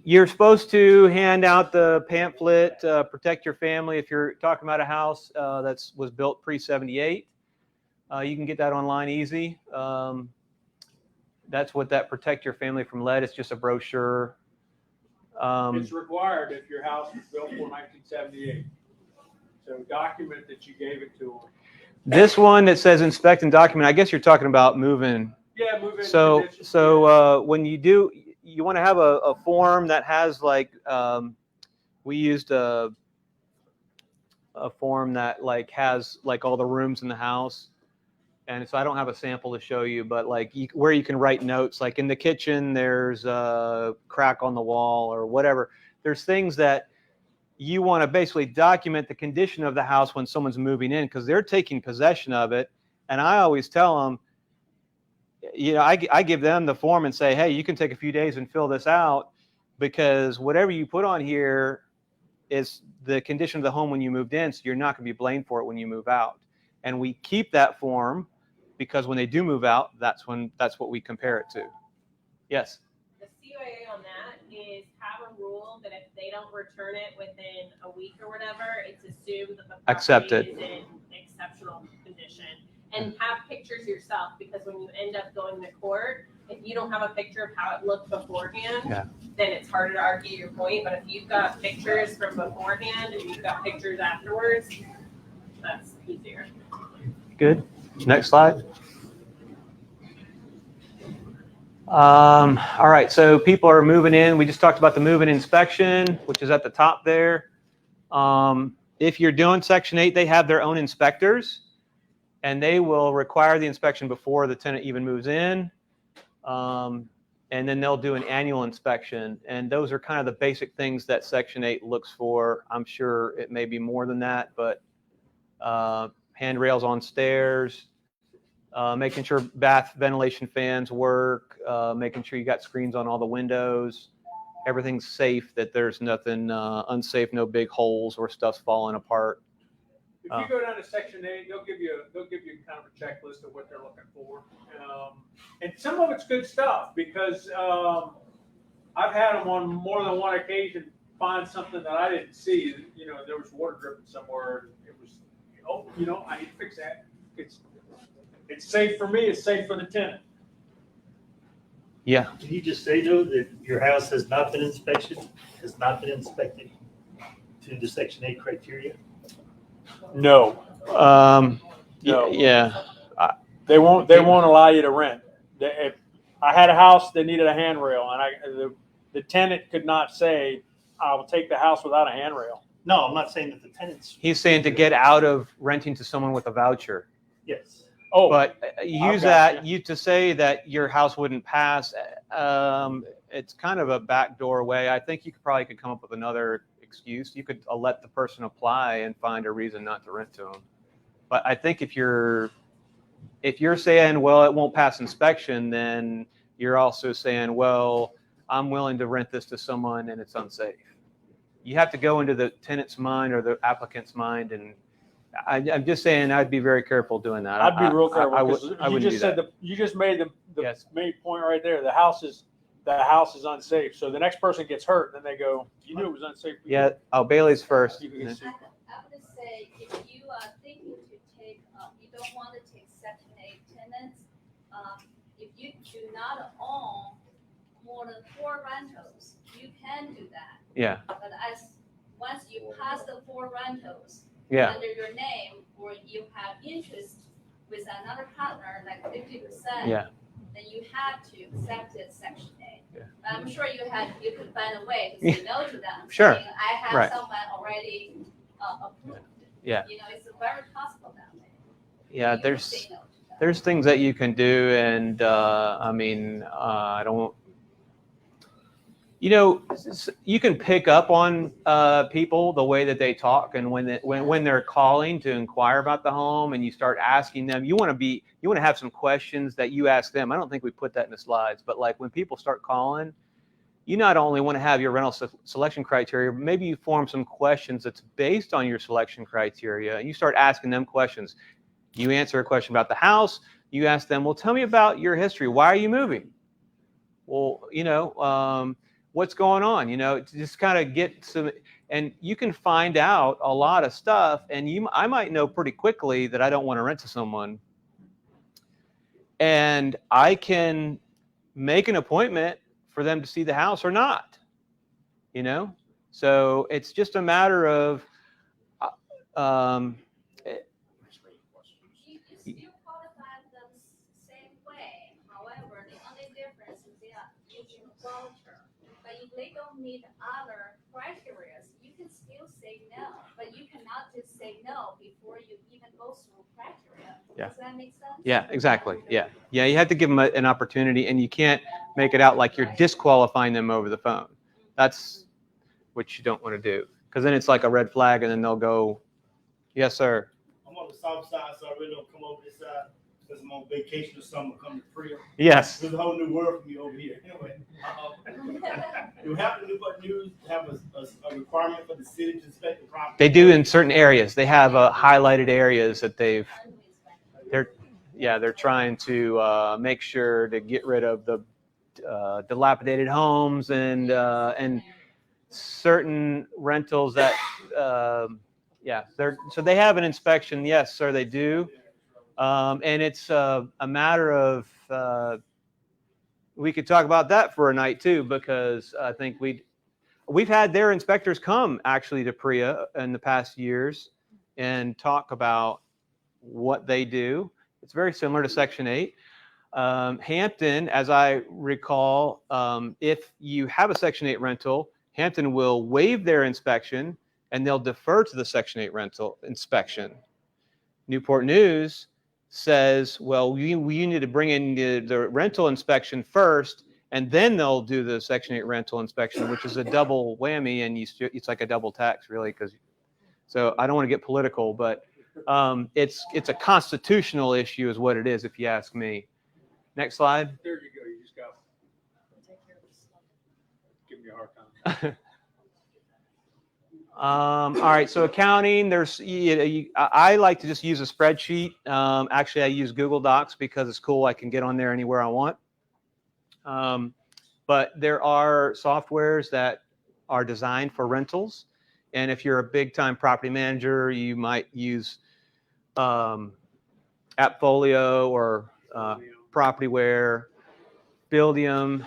You're supposed to hand out the pamphlet, Protect Your Family. If you're talking about a house that was built pre-78, you can get that online easy. That's what that Protect Your Family from Lead. It's just a brochure. It's required if your house was built before 1978. So document that you gave it to them. This one that says inspect and document, I guess you're talking about moving. Yeah, moving. So when you do, you want to have a form that has we used a form that has all the rooms in the house. And so I don't have a sample to show you, but where you can write notes, like in the kitchen, there's a crack on the wall or whatever. There's things that you want to basically document the condition of the house when someone's moving in because they're taking possession of it. And I always tell them, I give them the form and say, hey, you can take a few days and fill this out because whatever you put on here is the condition of the home when you moved in. So you're not going to be blamed for it when you move out. And we keep that form because when they do move out, that's what we compare it to. Yes. The CYA on that is have a rule that if they don't return it within a week or whatever, it's assumed that the property Accepted. is in exceptional condition. And have pictures yourself because when you end up going to court, if you don't have a picture of how it looked beforehand, then it's harder to argue your point. But if you've got pictures from beforehand and you've got pictures afterwards, that's easier. Good. Next slide. All right, so people are moving in. We just talked about the move-in inspection, which is at the top there. If you're doing Section 8, they have their own inspectors, and they will require the inspection before the tenant even moves in. And then they'll do an annual inspection. And those are kind of the basic things that Section 8 looks for. I'm sure it may be more than that, but handrails on stairs, making sure bath ventilation fans work, making sure you got screens on all the windows, everything's safe, that there's nothing unsafe, no big holes or stuff's falling apart. If you go down to Section 8, they'll give you kind of a checklist of what they're looking for, and some of it's good stuff because I've had them on more than one occasion find something that I didn't see. You know, there was water dripping somewhere. It was, oh, you know, I need to fix that. It's safe for me. It's safe for the tenant. Yeah. Can you just say though that your house has not been inspected to the Section 8 criteria? No. No. Yeah. They won't allow you to rent. If I had a house that needed a handrail, and the tenant could not say, "I will take the house without a handrail." No, I'm not saying that the tenants. He's saying to get out of renting to someone with a voucher. Yes. Oh, But use that to say that your house wouldn't pass. It's kind of a backdoor way. I think you probably could come up with another excuse. You could let the person apply and find a reason not to rent to them. But I think if you're saying, well, it won't pass inspection, then you're also saying, well, I'm willing to rent this to someone and it's unsafe. You have to go into the tenant's mind or the applicant's mind, and I'm just saying I'd be very careful doing that. I'd be real careful I because you just made the Yes. main point right there. The house is unsafe. So the next person gets hurt, then they go, "You knew it was unsafe." Yeah. Oh, Bailey's first. I would say if you are thinking to take, you don't want to take Section 8 tenants, if you do not own more than 4 rentals, you can do that. Yeah. But once you pass the 4 rentals under your name, or you have interest with another partner, like 50%, then you have to accept it Section 8. Yeah. But I'm sure you could find a way to say no to them. Sure. Saying, I have someone already approved. Yeah. You know, it's very possible that way. Yeah. You can say no to them. There's things that you can do, and I don't. You know, you can pick up on people, the way that they talk, and when they're calling to inquire about the home, and you start asking them, you want to have some questions that you ask them. I don't think we put that in the slides, but like when people start calling, you not only want to have your rental selection criteria, but maybe you form some questions that's based on your selection criteria, and you start asking them questions. You answer a question about the house, you ask them, well, tell me about your history. Why are you moving? Well, you know, what's going on, you know, to just kind of get some, and you can find out a lot of stuff, and I might know pretty quickly that I don't want to rent to someone, and I can make an appointment for them to see the house or not, you know. So it's just a matter of You still qualify them same way. However, the only difference is they are using a voucher. But if they don't meet other criteria, you can still say no. But you cannot just say no before you even go through criteria. Yeah. Does that make sense? Yeah, exactly. Yeah. You have to give them an opportunity, and you can't make it out like you're disqualifying them over the phone. That's what you don't want to do, because then it's like a red flag, and then they'll go, yes, sir. I'm on the south side, so I really don't come over this side because I'm on vacation or something. Come to Priya. Yes. There's a whole new world for me over here. Anyway, do we have to have a requirement for the city to inspect the property? They do in certain areas. They have highlighted areas that they're trying to make sure to get rid of the dilapidated homes and certain rentals that so they have an inspection. Yes, sir, they do. And it's a matter of we could talk about that for a night too, because I think we've had their inspectors come actually to Priya in the past years and talk about what they do. It's very similar to Section 8. Hampton, as I recall, if you have a Section 8 rental, Hampton will waive their inspection and they'll defer to the Section 8 rental inspection. Newport News says, well, we need to bring in the rental inspection first, and then they'll do the Section 8 rental inspection, which is a double whammy, and it's like a double tax, really. So I don't want to get political, but it's a constitutional issue is what it is, if you ask me. Next slide. There you go. You just got give me a hard time. All right, so accounting, I like to just use a spreadsheet. Actually, I use Google Docs because it's cool. I can get on there anywhere I want. But there are softwares that are designed for rentals. And if you're a big time property manager, you might use AppFolio or Propertyware, Buildium.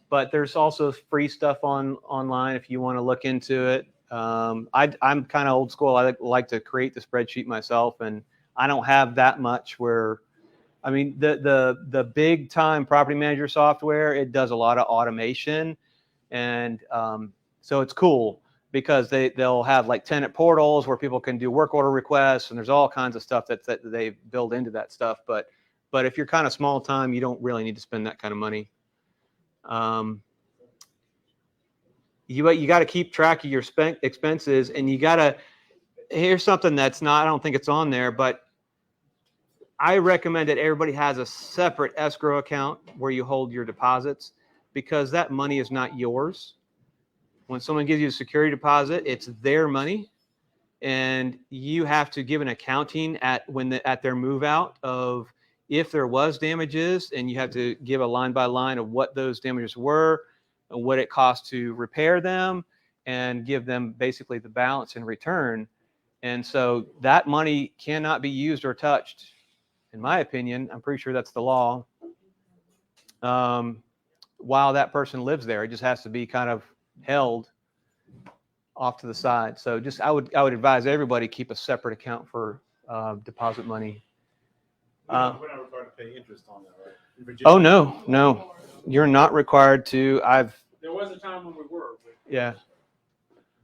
But there's also free stuff online if you want to look into it. I'm kind of old school. I like to create the spreadsheet myself, and I don't have that much where, I mean, the big time property manager software, it does a lot of automation. And so it's cool because they'll have like tenant portals where people can do work order requests, and there's all kinds of stuff that they build into that stuff. But if you're kind of small time, you don't really need to spend that kind of money. You got to keep track of your expenses, and you got to, here's something that's not, I don't think it's on there, but I recommend that everybody has a separate escrow account where you hold your deposits, because that money is not yours. When someone gives you a security deposit, it's their money, and you have to give an accounting at their move out of if there was damages, and you have to give a line by line of what those damages were and what it cost to repair them, and give them basically the balance in return. And so that money cannot be used or touched, in my opinion. I'm pretty sure that's the law. While that person lives there, it just has to be kind of held off to the side. So just I would advise everybody keep a separate account for deposit money. We're not required to pay interest on that, right? In Virginia? Oh, no, you're not required to. There was a time when we were. Yeah.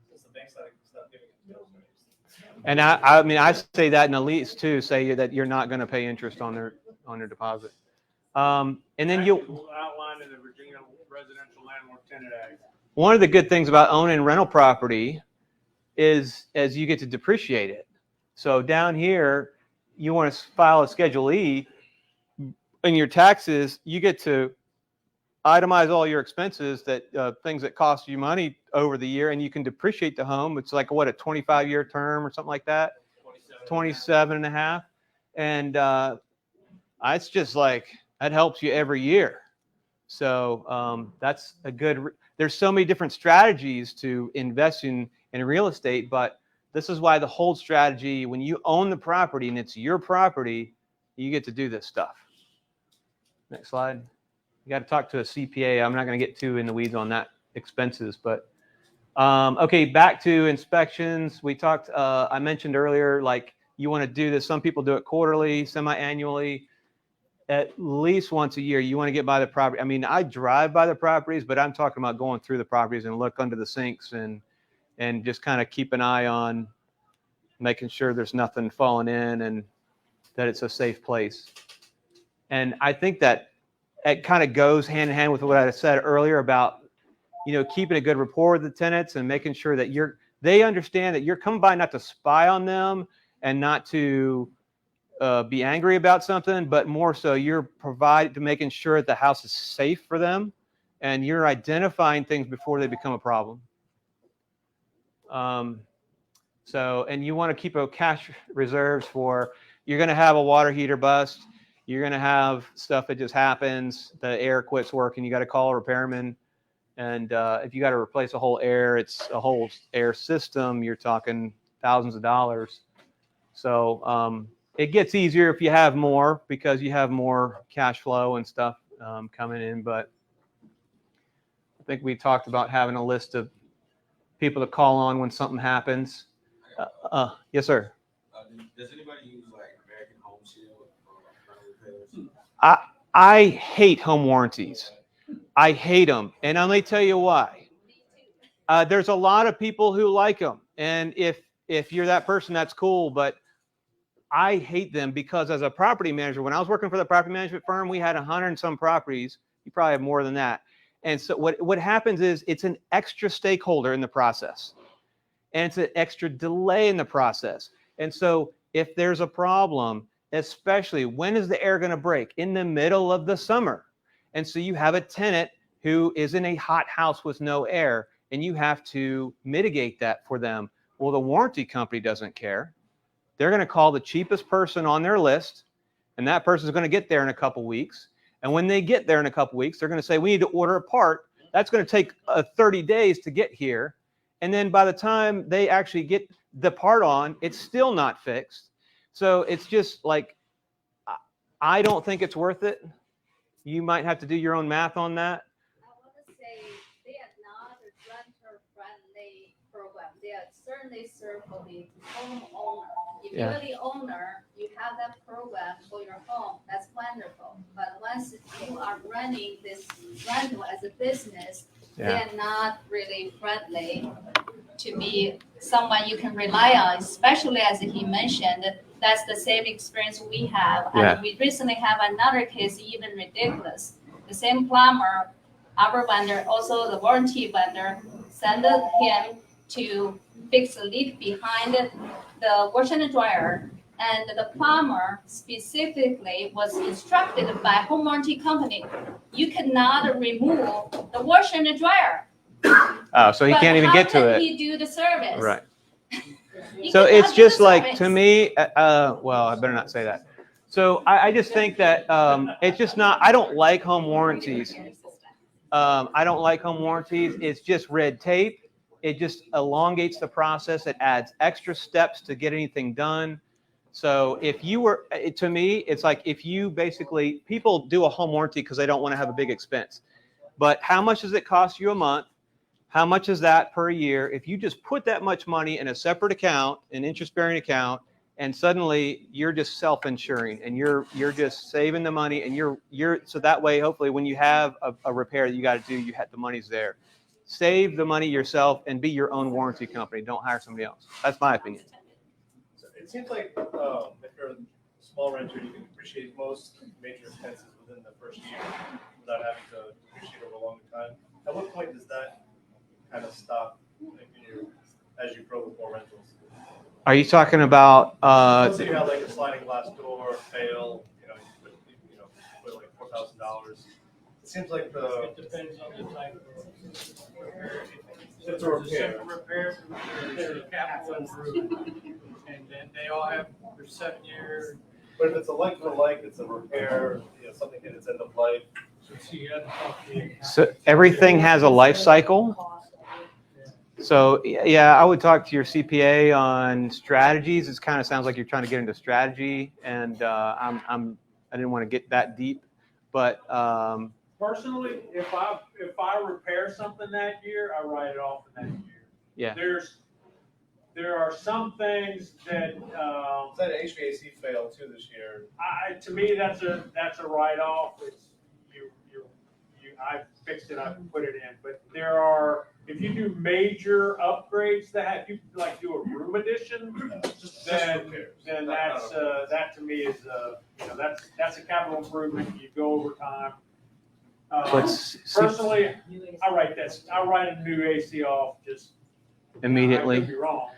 Since the bank's not giving it bills, right? And I mean, I say that in the lease too, say that you're not going to pay interest on their deposit. And then you outlined in the Virginia Residential Landlord Tenant Act. One of the good things about owning rental property is as you get to depreciate it. So down here, you want to file a Schedule E, in your taxes, you get to itemize all your expenses, that things that cost you money over the year, and you can depreciate the home. It's like, what, a 25-year term or something like that? 27 and a half. And it's just like, that helps you every year. So that's a good, there's so many different strategies to invest in real estate, but this is why the hold strategy, when you own the property and it's your property, you get to do this stuff. Next slide. You got to talk to a CPA. I'm not going to get too in the weeds on that expenses, but okay, back to inspections. We talked, I mentioned earlier, like you want to do this. Some people do it quarterly, semi-annually, at least once a year. You want to get by the property. I mean, I drive by the properties, but I'm talking about going through the properties and look under the sinks and just kind of keep an eye on making sure there's nothing falling in and that it's a safe place. And I think that it kind of goes hand in hand with what I said earlier about, keeping a good rapport with the tenants and making sure that they understand that you're coming by not to spy on them and not to be angry about something, but more so you're provided to making sure that the house is safe for them and you're identifying things before they become a problem. And you want to keep a cash reserves for, you're going to have a water heater bust. You're going to have stuff that just happens. The air quits working. You got to call a repairman. And if you got to replace a whole air system, you're talking thousands of dollars. So it gets easier if you have more, because you have more cash flow and stuff coming in. But I think we talked about having a list of people to call on when something happens. Yes, sir. Does anybody use like American Home Shield or repairs? I hate home warranties. I hate them, and I'm going to tell you why. There's a lot of people who like them, and if you're that person, that's cool. But I hate them because as a property manager, when I was working for the property management firm, we had 100 and some properties. You probably have more than that. And so what happens is it's an extra stakeholder in the process, and it's an extra delay in the process. And so if there's a problem, especially when is the air going to break? In the middle of the summer. And so you have a tenant who is in a hot house with no air, and you have to mitigate that for them. Well, the warranty company doesn't care. They're going to call the cheapest person on their list, and that person is going to get there in a couple weeks. And when they get there in a couple weeks, they're going to say, we need to order a part. That's going to take 30 days to get here. And then by the time they actually get the part on, it's still not fixed. So it's just like, I don't think it's worth it. You might have to do your own math on that. I want to say they are not a renter-friendly program. They are certainly serve for the homeowner. If you're the owner, you have that program for your home. That's wonderful. But once you are running this rental as a business, they're not really friendly to be someone you can rely on, especially as he mentioned, that's the same experience we have. And we recently have another case, even ridiculous. The same plumber, our vendor, also the warranty vendor, sent him to fix a leak behind the washer and dryer. And the plumber specifically was instructed by home warranty company, you cannot remove the washer and dryer. Oh, so he can't even get to it. How can he do the service? Right. So it's just like, to me, well, I better not say that. So I just think that it's just not, I don't like home warranties. I don't like home warranties. It's just red tape. It just elongates the process. It adds extra steps to get anything done. So if you were, to me, it's like if you basically, people do a home warranty because they don't want to have a big expense. But how much does it cost you a month? How much is that per year? If you just put that much money in a separate account, an interest-bearing account, and suddenly you're just self-insuring and you're just saving the money, and you're so that way, hopefully, when you have a repair that you got to do, you have the money's there. Save the money yourself and be your own warranty company. Don't hire somebody else. That's my opinion. So it seems like if you're a small renter, you can appreciate most major expenses within the first year without having to appreciate over a longer time. At what point does that kind of stop as you grow with more rentals? Are you talking about? Let's say you have like a sliding glass door fail, you put like $4,000. It seems like It depends on the type of repair. It's a repair. Simple repairs, there's a capital improvement, and then they all have their 7-year. But if it's a like for like, it's a repair, something in its end of life. So everything has a life cycle. So yeah, I would talk to your CPA on strategies. It kind of sounds like you're trying to get into strategy, and I didn't want to get that deep, but personally, if I repair something that year, I write it off in that year. Yeah. There are some things that Is that an HVAC fail too this year? to me that's a write off. It's I fixed it, I put it in. But there are, if you do major upgrades if you like do a room addition, then that's that to me is that's a capital improvement. You go over time. Personally, I write a new AC off just immediately. I could be wrong.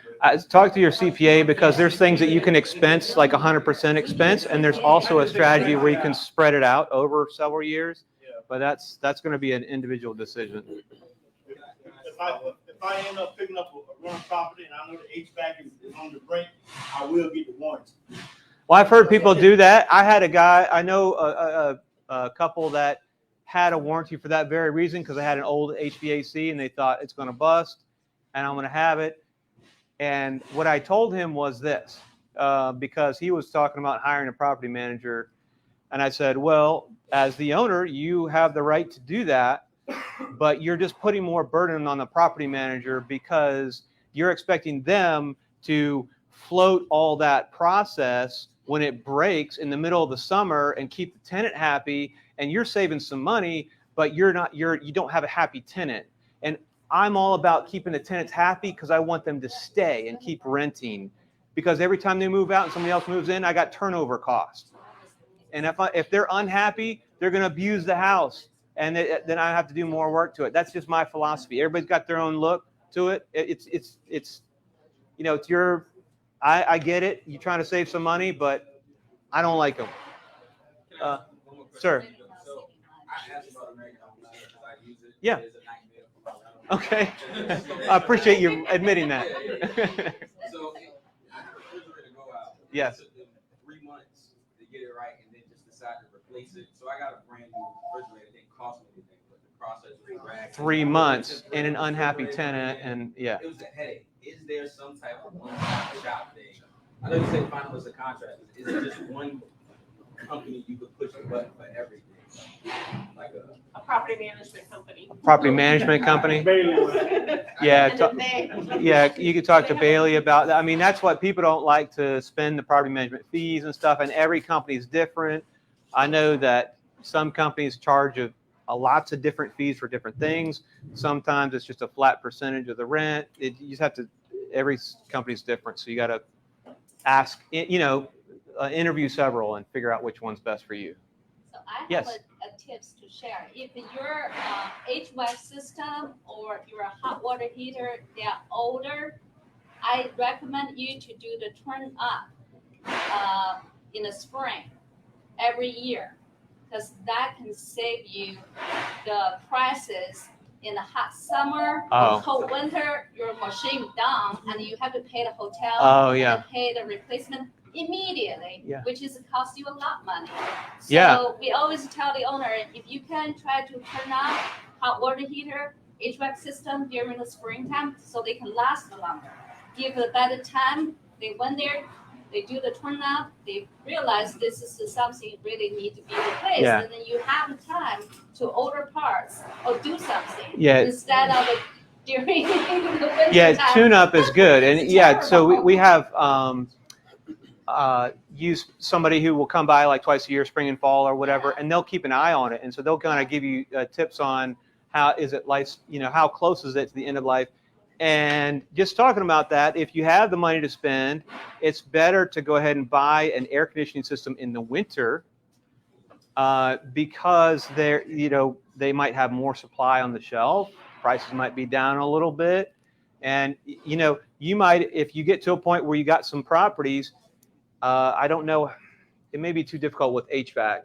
Talk to your CPA, because there's things that you can expense, like 100% expense, and there's also a strategy where you can spread it out over several years. But that's going to be an individual decision. If I end up picking up a wrong property and I know the HVAC is on the brink, I will get the warranty. Well, I've heard people do that. I know a couple that had a warranty for that very reason, because they had an old HVAC and they thought it's going to bust and I'm going to have it. And what I told him was this, because he was talking about hiring a property manager. And I said, well, as the owner, you have the right to do that, but you're just putting more burden on the property manager, because you're expecting them to float all that process when it breaks in the middle of the summer and keep the tenant happy, and you're saving some money, but you don't have a happy tenant. And I'm all about keeping the tenants happy because I want them to stay and keep renting, because every time they move out and somebody else moves in, I got turnover costs. And if they're unhappy, they're going to abuse the house, and then I have to do more work to it. That's just my philosophy. Everybody's got their own look to it. It's your, I get it. You're trying to save some money, but I don't like them. Sir. So I asked about American Home Shield because I use it. Yeah. It's a nightmare for my landlord. Okay. I appreciate you admitting that. So I had a refrigerator go out. Yes. It took them 3 months to get it right, and then just decide to replace it. So I got a brand new refrigerator. It didn't cost me anything, but the process was dragged. 3 months and an unhappy tenant, and yeah. It was a headache. Is there some type of one-stop shop thing? I know you said final was a contract. Is it just one company you could push the button for everything? Like A property management company. Property management company. Yeah, yeah. You could talk to Bailey about that. I mean, that's what people don't like to spend the property management fees and stuff. And every company is different. I know that some companies charge lots of different fees for different things. Sometimes it's just a flat percentage of the rent. You just have to. Every company's different, so you got to ask. Interview several and figure out which one's best for you. So I have Yes. a tips to share. If your HVAC system or your hot water heater, they are older, I recommend you to do the turn up in the spring every year, because that can save you the prices in the hot summer or cold winter. Your machine down and you have to pay the hotel and pay the replacement immediately, which is cost you a lot of money. So we always tell the owner, if you can try to turn on hot water heater, HVAC system during the springtime so they can last longer. Give it a better time. They went there, they do the turn up, they realize this is something really need to be replaced, and then you have the time to order parts or do something instead of during the winter time. Tune up is good, and so we have use somebody who will come by like twice a year, spring and fall or whatever, and they'll keep an eye on it, and so they'll kind of give you tips on how is it life, how close is it to the end of life. And just talking about that, if you have the money to spend, it's better to go ahead and buy an air conditioning system in the winter because they might have more supply on the shelf. Prices might be down a little bit. And, you might, if you get to a point where you got some properties, I don't know, it may be too difficult with HVAC,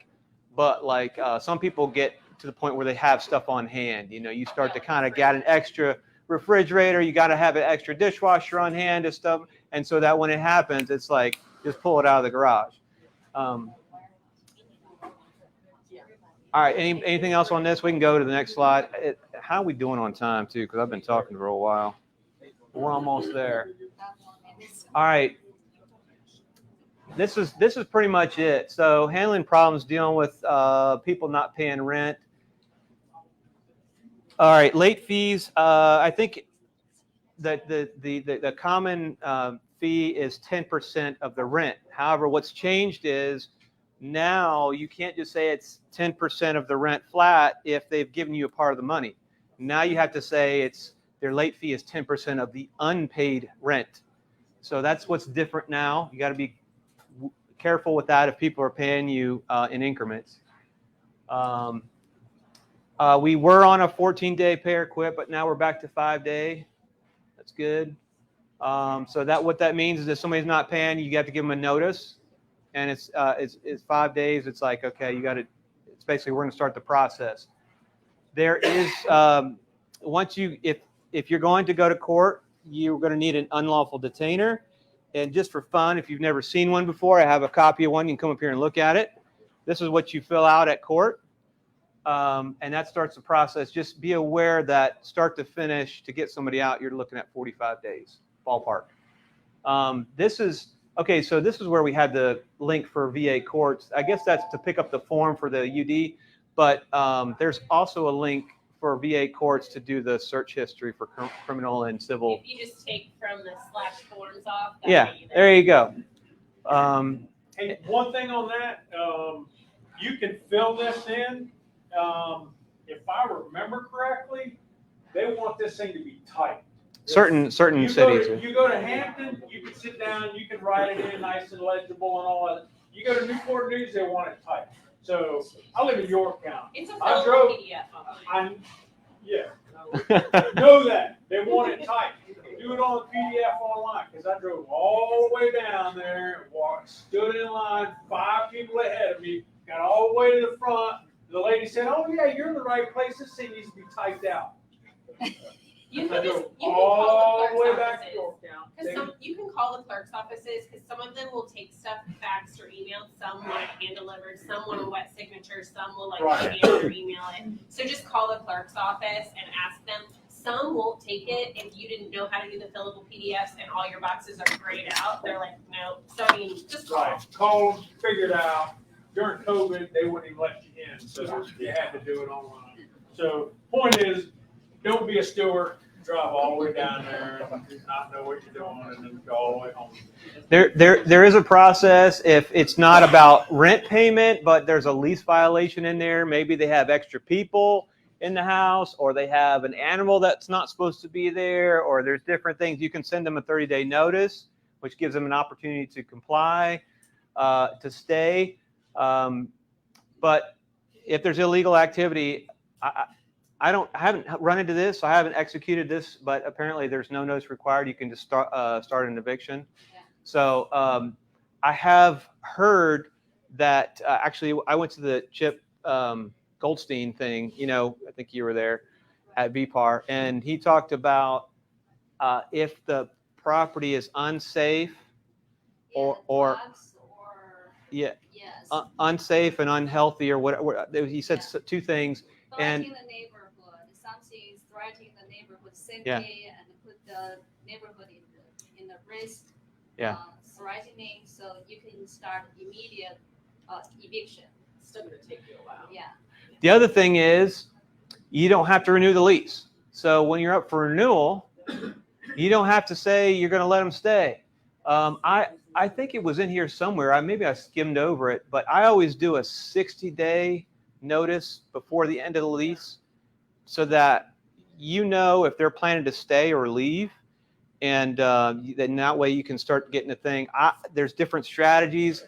but like some people get to the point where they have stuff on hand. You start to kind of get an extra refrigerator, you got to have an extra dishwasher on hand and stuff, and so that when it happens, it's like just pull it out of the garage. All right, anything else on this? We can go to the next slide. How are we doing on time too? Because I've been talking for a while. We're almost there. All right, this is pretty much it. So handling problems, dealing with people not paying rent. All right, late fees. I think that the common fee is 10% of the rent. However, what's changed is now you can't just say it's 10% of the rent flat if they've given you a part of the money. Now you have to say their late fee is 10% of the unpaid rent. So that's what's different now. You got to be careful with that if people are paying you in increments. We were on a 14-day pay or quit, but now we're back to 5-day. That's good. So what that means is if somebody's not paying, you have to give them a notice, and it's 5 days. It's like, okay, it's basically we're going to start the process. There is if you're going to go to court, you're going to need an unlawful detainer. And just for fun, if you've never seen one before, I have a copy of one. You can come up here and look at it. This is what you fill out at court. And that starts the process. Just be aware that start to finish to get somebody out, you're looking at 45 days, ballpark. This is where we had the link for VA courts. I guess that's to pick up the form for the UD, but there's also a link for VA courts to do the search history for criminal and civil. If you just take from the slash forms off. Yeah, there you go. Hey, one thing on that, you can fill this in. If I remember correctly, they want this thing to be typed. Certain cities. You go to Hampton, you can sit down, you can write it in nice and legible and all that. You go to Newport News, they want it typed. So I live in York County. It's a I fillable drove. PDF. Know that they want it typed. Do it on the PDF online because I drove all the way down there and stood in line, 5 people ahead of me, got all the way to the front. The lady said, "Oh yeah, you're in the right place. This thing needs to be typed out." You can all the way call the back clerk's to York offices. Because you can call the clerk's offices because some of them will take stuff faxed or emailed. Some want it hand delivered. Some want a wet signature. Some will scan or email it. So just call the clerk's office and ask them. Some won't take it if you didn't know how to do the fillable PDFs and all your boxes are grayed out. They're like, no. So I mean, just call. Right. Call them, figure it out. During COVID, they wouldn't even let you in, so you had to do it online. So point is, don't be a steward. Drive all the way down there and not know what you're doing, and then go all the way home. There is a process if it's not about rent payment, but there's a lease violation in there. Maybe they have extra people in the house, or they have an animal that's not supposed to be there, or there's different things. You can send them a 30-day notice, which gives them an opportunity to comply, to stay. But if there's illegal activity, I haven't run into this. I haven't executed this, but apparently there's no notice required. You can just start an eviction. Yeah. So I have heard that actually I went to the Chip Goldstein thing. I think you were there at VPAR, and he talked about if the property is unsafe or yes. Unsafe and unhealthy or whatever. He said 2 things. And the neighborhood, something is threatening the neighborhood safety and put the neighborhood in the risk. Threatening, so you can start immediate eviction. Still gonna take you a while. Yeah. The other thing is, you don't have to renew the lease. So when you're up for renewal, you don't have to say you're going to let them stay. I think it was in here somewhere. Maybe I skimmed over it, but I always do a 60-day notice before the end of the lease so that if they're planning to stay or leave, and then that way you can start getting a thing. There's different strategies.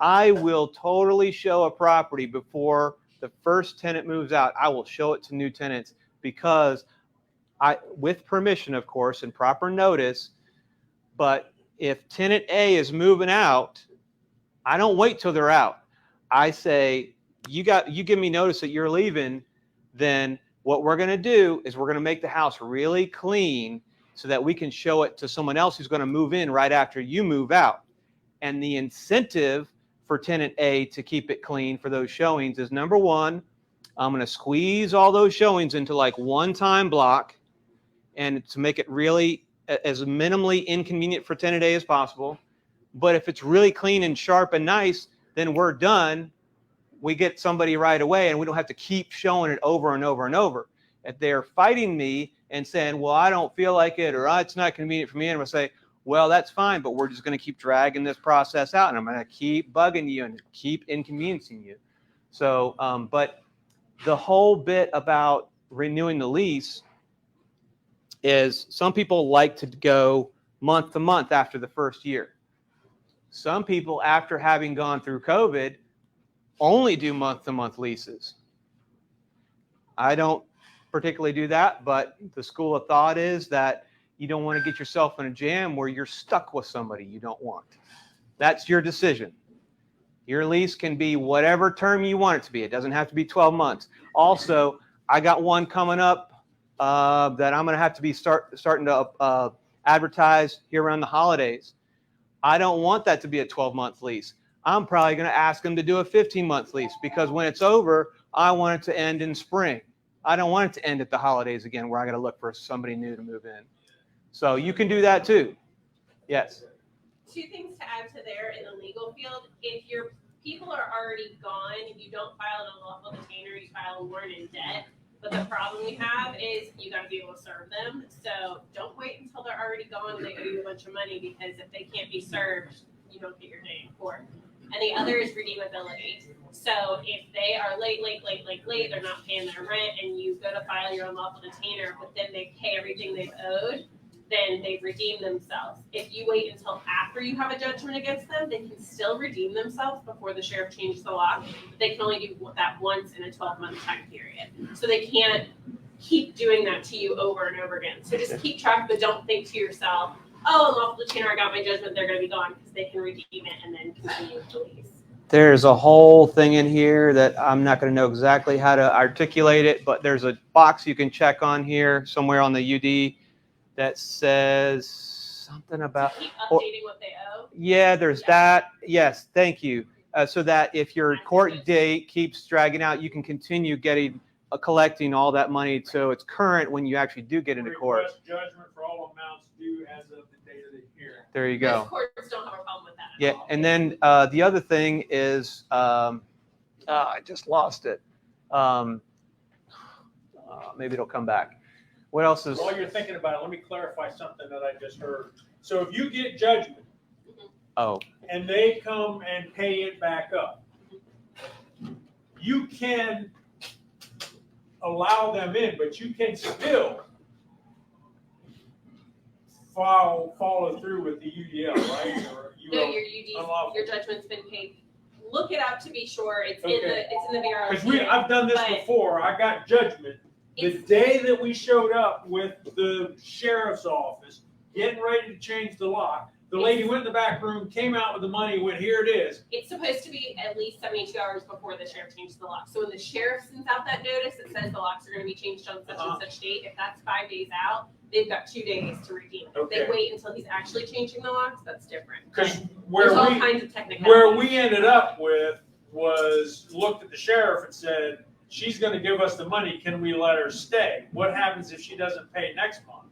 I will totally show a property before the first tenant moves out. I will show it to new tenants because with permission, of course, and proper notice, but if tenant A is moving out, I don't wait till they're out. I say, you give me notice that you're leaving, then what we're going to do is we're going to make the house really clean so that we can show it to someone else who's going to move in right after you move out. And the incentive for tenant A to keep it clean for those showings is, number one, I'm going to squeeze all those showings into like one time block and to make it really as minimally inconvenient for tenant A as possible. But if it's really clean and sharp and nice, then we're done. We get somebody right away and we don't have to keep showing it over and over and over. If they're fighting me and saying, well, I don't feel like it, or it's not convenient for me, and I'm going to say, well, that's fine, but we're just going to keep dragging this process out, and I'm going to keep bugging you and keep inconveniencing you. So, but the whole bit about renewing the lease is some people like to go month to month after the first year. Some people, after having gone through COVID, only do month to month leases. I don't particularly do that, but the school of thought is that you don't want to get yourself in a jam where you're stuck with somebody you don't want. That's your decision. Your lease can be whatever term you want it to be. It doesn't have to be 12 months. Also, I got one coming up that I'm going to have to be starting to advertise here around the holidays. I don't want that to be a 12-month lease. I'm probably going to ask them to do a 15-month lease because when it's over, I want it to end in spring. I don't want it to end at the holidays again where I got to look for somebody new to move in. So you can do that too. Yes. 2 things to add to there in the legal field. If your people are already gone, you don't file an unlawful detainer, you file a warrant in debt. But the problem we have is you gotta be able to serve them. So don't wait until they're already gone and they owe you a bunch of money, because if they can't be served, you don't get your day in court. And the other is redeemability. So if they are late, they're not paying their rent, and you go to file your unlawful detainer, but then they pay everything they've owed, then they've redeemed themselves. If you wait until after you have a judgment against them, they can still redeem themselves before the sheriff changes the law. But they can only do that once in a 12-month time period. So they can't keep doing that to you over and over again. So just keep track, but don't think to yourself, oh, unlawful detainer, I got my judgment, they're going to be gone, because they can redeem it and then continue with the lease. There's a whole thing in here that I'm not going to know exactly how to articulate it, but there's a box you can check on here somewhere on the UD that says something about keep updating what they owe. Yeah, there's that. Yes, thank you. So that if your court date keeps dragging out, you can continue getting collecting all that money, so it's current when you actually do get into court. Request judgment for all amounts due as of the date of the hearing. There you go. Most courts don't have a problem with that. Yeah, and then the other thing is, I just lost it. Maybe it'll come back. What else is? While you're thinking about it, let me clarify something that I just heard. So if you get judgment Oh, and they come and pay it back up, you can allow them in, but you can still follow through with the UDL, right? Or No, your judgment's been paid. Look it up to be sure. It's in the VRO. Because I've done this before. I got judgment the day that we showed up with the sheriff's office, getting ready to change the lock. The lady went in the back room, came out with the money, went, here it is. It's supposed to be at least 72 hours before the sheriff changes the lock. So when the sheriff sends out that notice that says the locks are going to be changed on such and such date, if that's 5 days out, they've got 2 days to redeem it. If they wait until he's actually changing the locks, that's different. Because there's all kinds of technicalities. where we ended up with was looked at the sheriff and said, she's going to give us the money. Can we let her stay? What happens if she doesn't pay next month?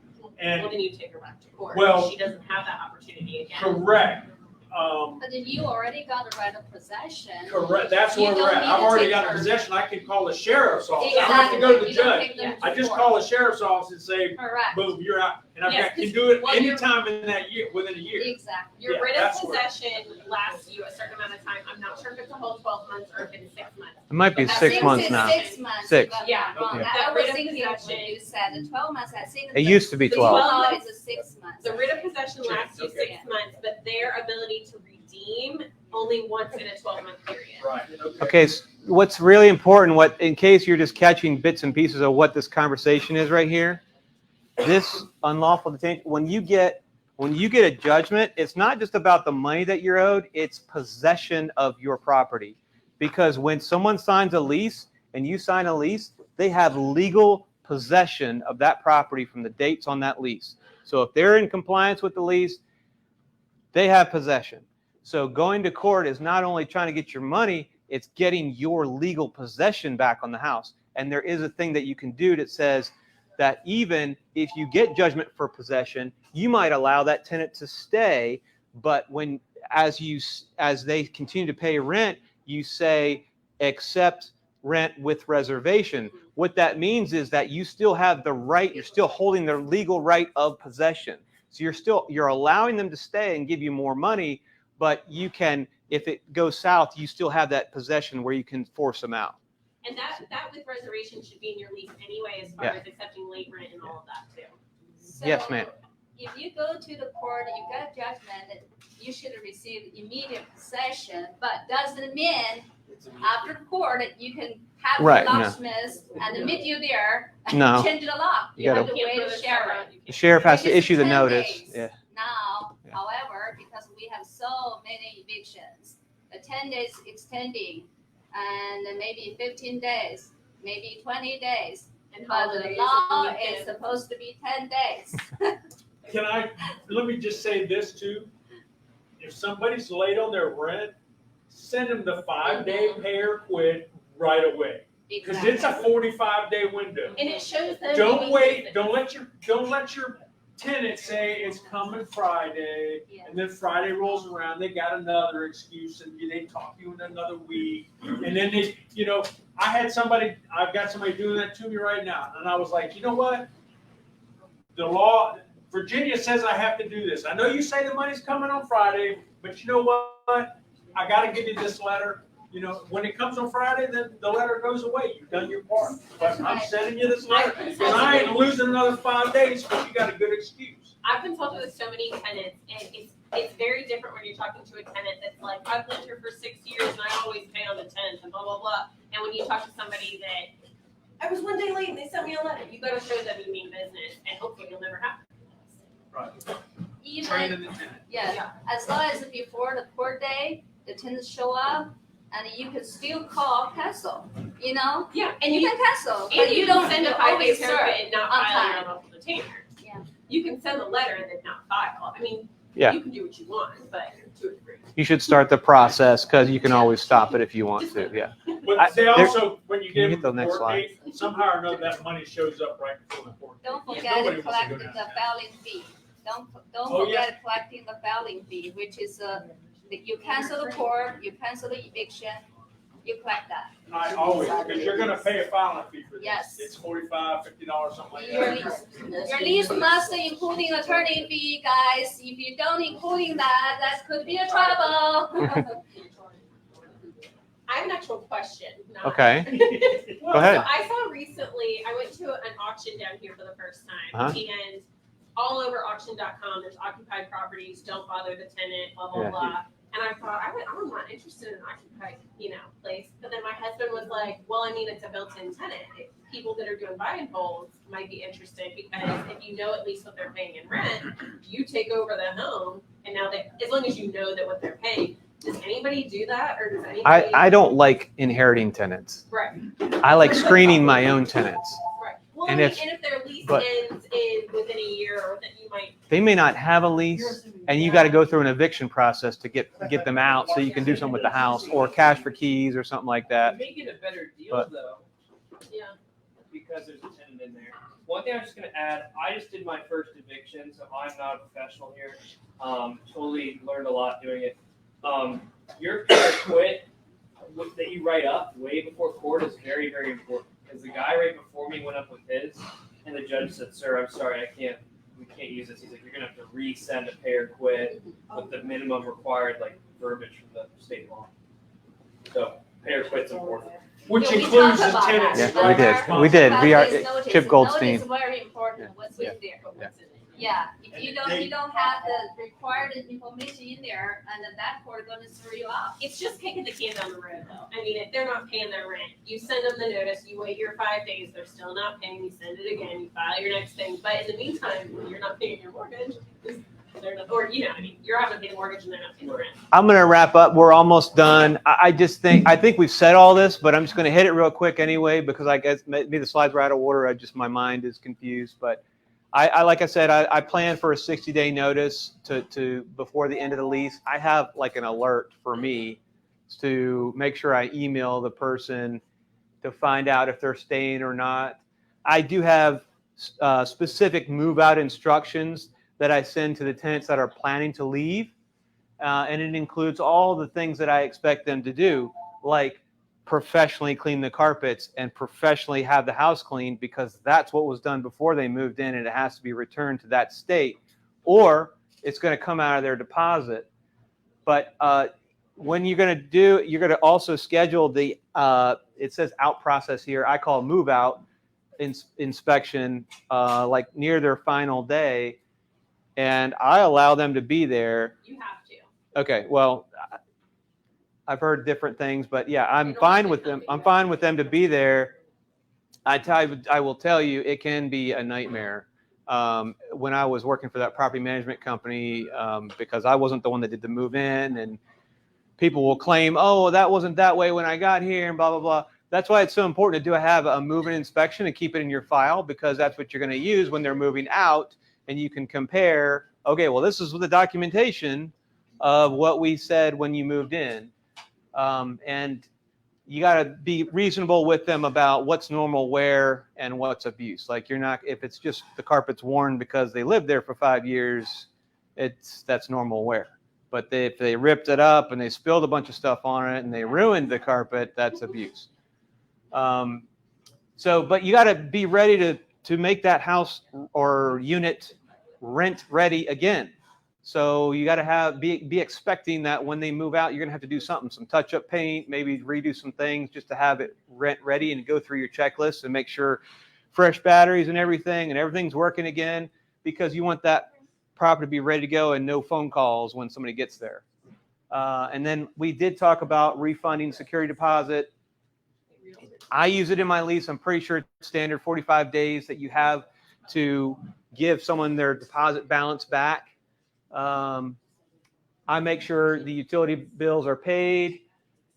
And well, then you take her back to court. Well, she doesn't have that opportunity again. Correct. But then you already got the right of possession. Correct. That's You where we're don't at. need I've to already take got a her. possession. I can call the sheriff's office. I don't Exactly. have to go to the You don't judge. take them to I just court. call the sheriff's office and say, Correct. boom, you're out. And Yes, I can do it well, you're- anytime in that year, within a year. Exactly. Your Yeah, writ of that's where- possession lasts you a certain amount of time. I'm not sure if it's a whole 12 months or if it's 6 months. it might be I 6 think months it's now. 6 months. Six. If I'm Yeah. not wrong. Yeah. I That was writ of thinking what possession- you said, the 12 months. I think It used to be The 12. Now 12 it's a 6 months. The writ of possession lasts you Okay. 6 months, but their ability to redeem only once in a 12-month period. Right. Okay, so what's really important, in case you're just catching bits and pieces of what this conversation is right here, this unlawful detention, when you get a judgment, it's not just about the money that you're owed, it's possession of your property. Because when someone signs a lease and you sign a lease, they have legal possession of that property from the dates on that lease. So if they're in compliance with the lease, they have possession. So going to court is not only trying to get your money, it's getting your legal possession back on the house. And there is a thing that you can do that says that even if you get judgment for possession, you might allow that tenant to stay, but as they continue to pay rent, you say accept rent with reservation. What that means is that you still have the right, you're still holding the legal right of possession. So you're allowing them to stay and give you more money, but you can, if it goes south, you still have that possession where you can force them out. And that with reservation should be in your lease anyway, as far Yeah. as accepting late rent and all of that too. So Yes, ma'am. if you go to the court, you get a judgment, you should receive immediate possession, but doesn't mean after court, you can have Right, the no. locksmith and meet you there and No. change the lock. You You have gotta- to wait a sheriff. The sheriff has to It's issue the 10 notice. days Yeah. Now, however, because we have so many evictions, the 10 days extending, and then maybe 15 days, maybe 20 days. And But the holidays law and is weekends. supposed to be 10 days. Let me just say this too. If somebody's late on their rent, send them the 5-day pay or quit right away. Because it's a 45-day window. And it shows them. Don't being wait. decent. Don't let your tenant say it's coming Friday, Yeah. and then Friday rolls around. They got another excuse, and they talk to you in another week, and then I've got somebody doing that to me right now. And I was like, you know what? The law, Virginia says I have to do this. I know you say the money's coming on Friday, but you know what? I got to give you this letter. You know, when it comes on Friday, then the letter goes away. You've done your part. But I'm sending you this letter because I ain't losing another 5 days because you got a good excuse. I've consulted with so many tenants, and it's very different when you're talking to a tenant that's like, I've lived here for 6 years and I always pay on the 10th and blah, blah, blah. And when you talk to somebody that, I was 1 day late and they sent me a letter, you gotta show them you mean business, and hopefully you'll never have to. Right. Even, yeah, as long as before the court day, the tenants show up, and you can still call cancel, you know? Yeah, and You can cancel, and but you you don't don't send a always 5-day serve permit and not on file time. your local detainer. Yeah. You can send a letter and then not file. I mean, Yeah. you can do what you want, but to a degree. You should start the process because you can always stop it if you want to. Yeah. But they also, when you Can you give hit the them the next court slide? date, somehow or another that money shows up right before the court date. Don't Yeah, forget nobody to wants to collect go the down that. filing fee. Don't Oh, yeah. forget collecting the filing fee, which is you cancel the court, you cancel the eviction, you collect that. I always, because you're gonna pay a filing fee for this. Yes. It's $45, $50, something like Your that. lease must including attorney fee, guys. If you don't including that, that could be a trouble. I have an actual question. not- Okay. Go ahead. So I saw recently, I went to an auction down here for the first time, Uh-huh. and all over auction.com, there's occupied properties, don't bother the tenant, blah, blah, Yeah. blah. And I thought, I'm not interested in an occupied, place. But then my husband was like, well, I mean, it's a built-in tenant. People that are doing buy and holds might be interested because if you know at least what they're paying in rent, you take over the home, and now as long as you know that what they're paying, does anybody do that, or does anybody? I don't like inheriting tenants. Right. I like screening my own tenants. Right. Well, And I mean, if- and if their lease but- ends within a year, or that you might. They may not have a lease, and you got to go through an eviction process to get them out so you can do something with the house or cash for keys or something like that. You may get a better deal But- though, Yeah. because there's a tenant in there. One thing I'm just gonna add, I just did my first eviction, so I'm not a professional here. Totally learned a lot doing it. Your pay or quit that you write up way before court is very, very important. Because the guy right before me went up with his, and the judge said, "Sir, I'm sorry, we can't use this." He's like, "You're gonna have to resend a pay or quit with the minimum required verbiage from the state law." So pay or quit's important. Which Yeah, we includes talked the about tenants. Yeah, that. we did. We did. We are Notice. Chip Goldstein. Notice very important. What's in there? Yeah. Yeah, if you don't have the required information in there, and then that court gonna throw you out. It's just kicking the can down the road, though. I mean, if they're not paying their rent, you send them the notice, you wait your 5 days, they're still not paying, you send it again, you file your next thing. But in the meantime, when you're not paying your mortgage, they're not, or, you're having to pay the mortgage and they're not paying the rent. I'm going to wrap up. We're almost done. I think we've said all this, but I'm just going to hit it real quick anyway, because I guess maybe the slides were out of order. My mind is confused, but like I said, I plan for a 60-day notice to before the end of the lease. I have like an alert for me to make sure I email the person to find out if they're staying or not. I do have specific move-out instructions that I send to the tenants that are planning to leave. And it includes all the things that I expect them to do, like professionally clean the carpets and professionally have the house cleaned, because that's what was done before they moved in, and it has to be returned to that state, or it's going to come out of their deposit. But when you're going to also schedule the, it says out process here, I call move out inspection, like near their final day. And I allow them to be there. You have to. Okay, well, I've heard different things, but yeah, I'm fine with them. I'm fine with them to be there. I will tell you, it can be a nightmare. When I was working for that property management company, because I wasn't the one that did the move in, and people will claim, oh, that wasn't that way when I got here, and blah, blah, blah. That's why it's so important to have a move-in inspection and keep it in your file, because that's what you're going to use when they're moving out. And you can compare, okay, well, this is the documentation of what we said when you moved in. And you got to be reasonable with them about what's normal wear and what's abuse. Like, you're not, if it's just the carpet's worn because they lived there for 5 years, that's normal wear. But if they ripped it up and they spilled a bunch of stuff on it and they ruined the carpet, that's abuse. But you got to be ready to make that house or unit rent ready again. So you got to be expecting that when they move out, you're going to have to do something, some touch up paint, maybe redo some things just to have it rent ready and go through your checklist and make sure fresh batteries and everything's working again, because you want that property to be ready to go and no phone calls when somebody gets there. And then we did talk about refunding security deposit. I use it in my lease. I'm pretty sure it's standard 45 days that you have to give someone their deposit balance back. I make sure the utility bills are paid,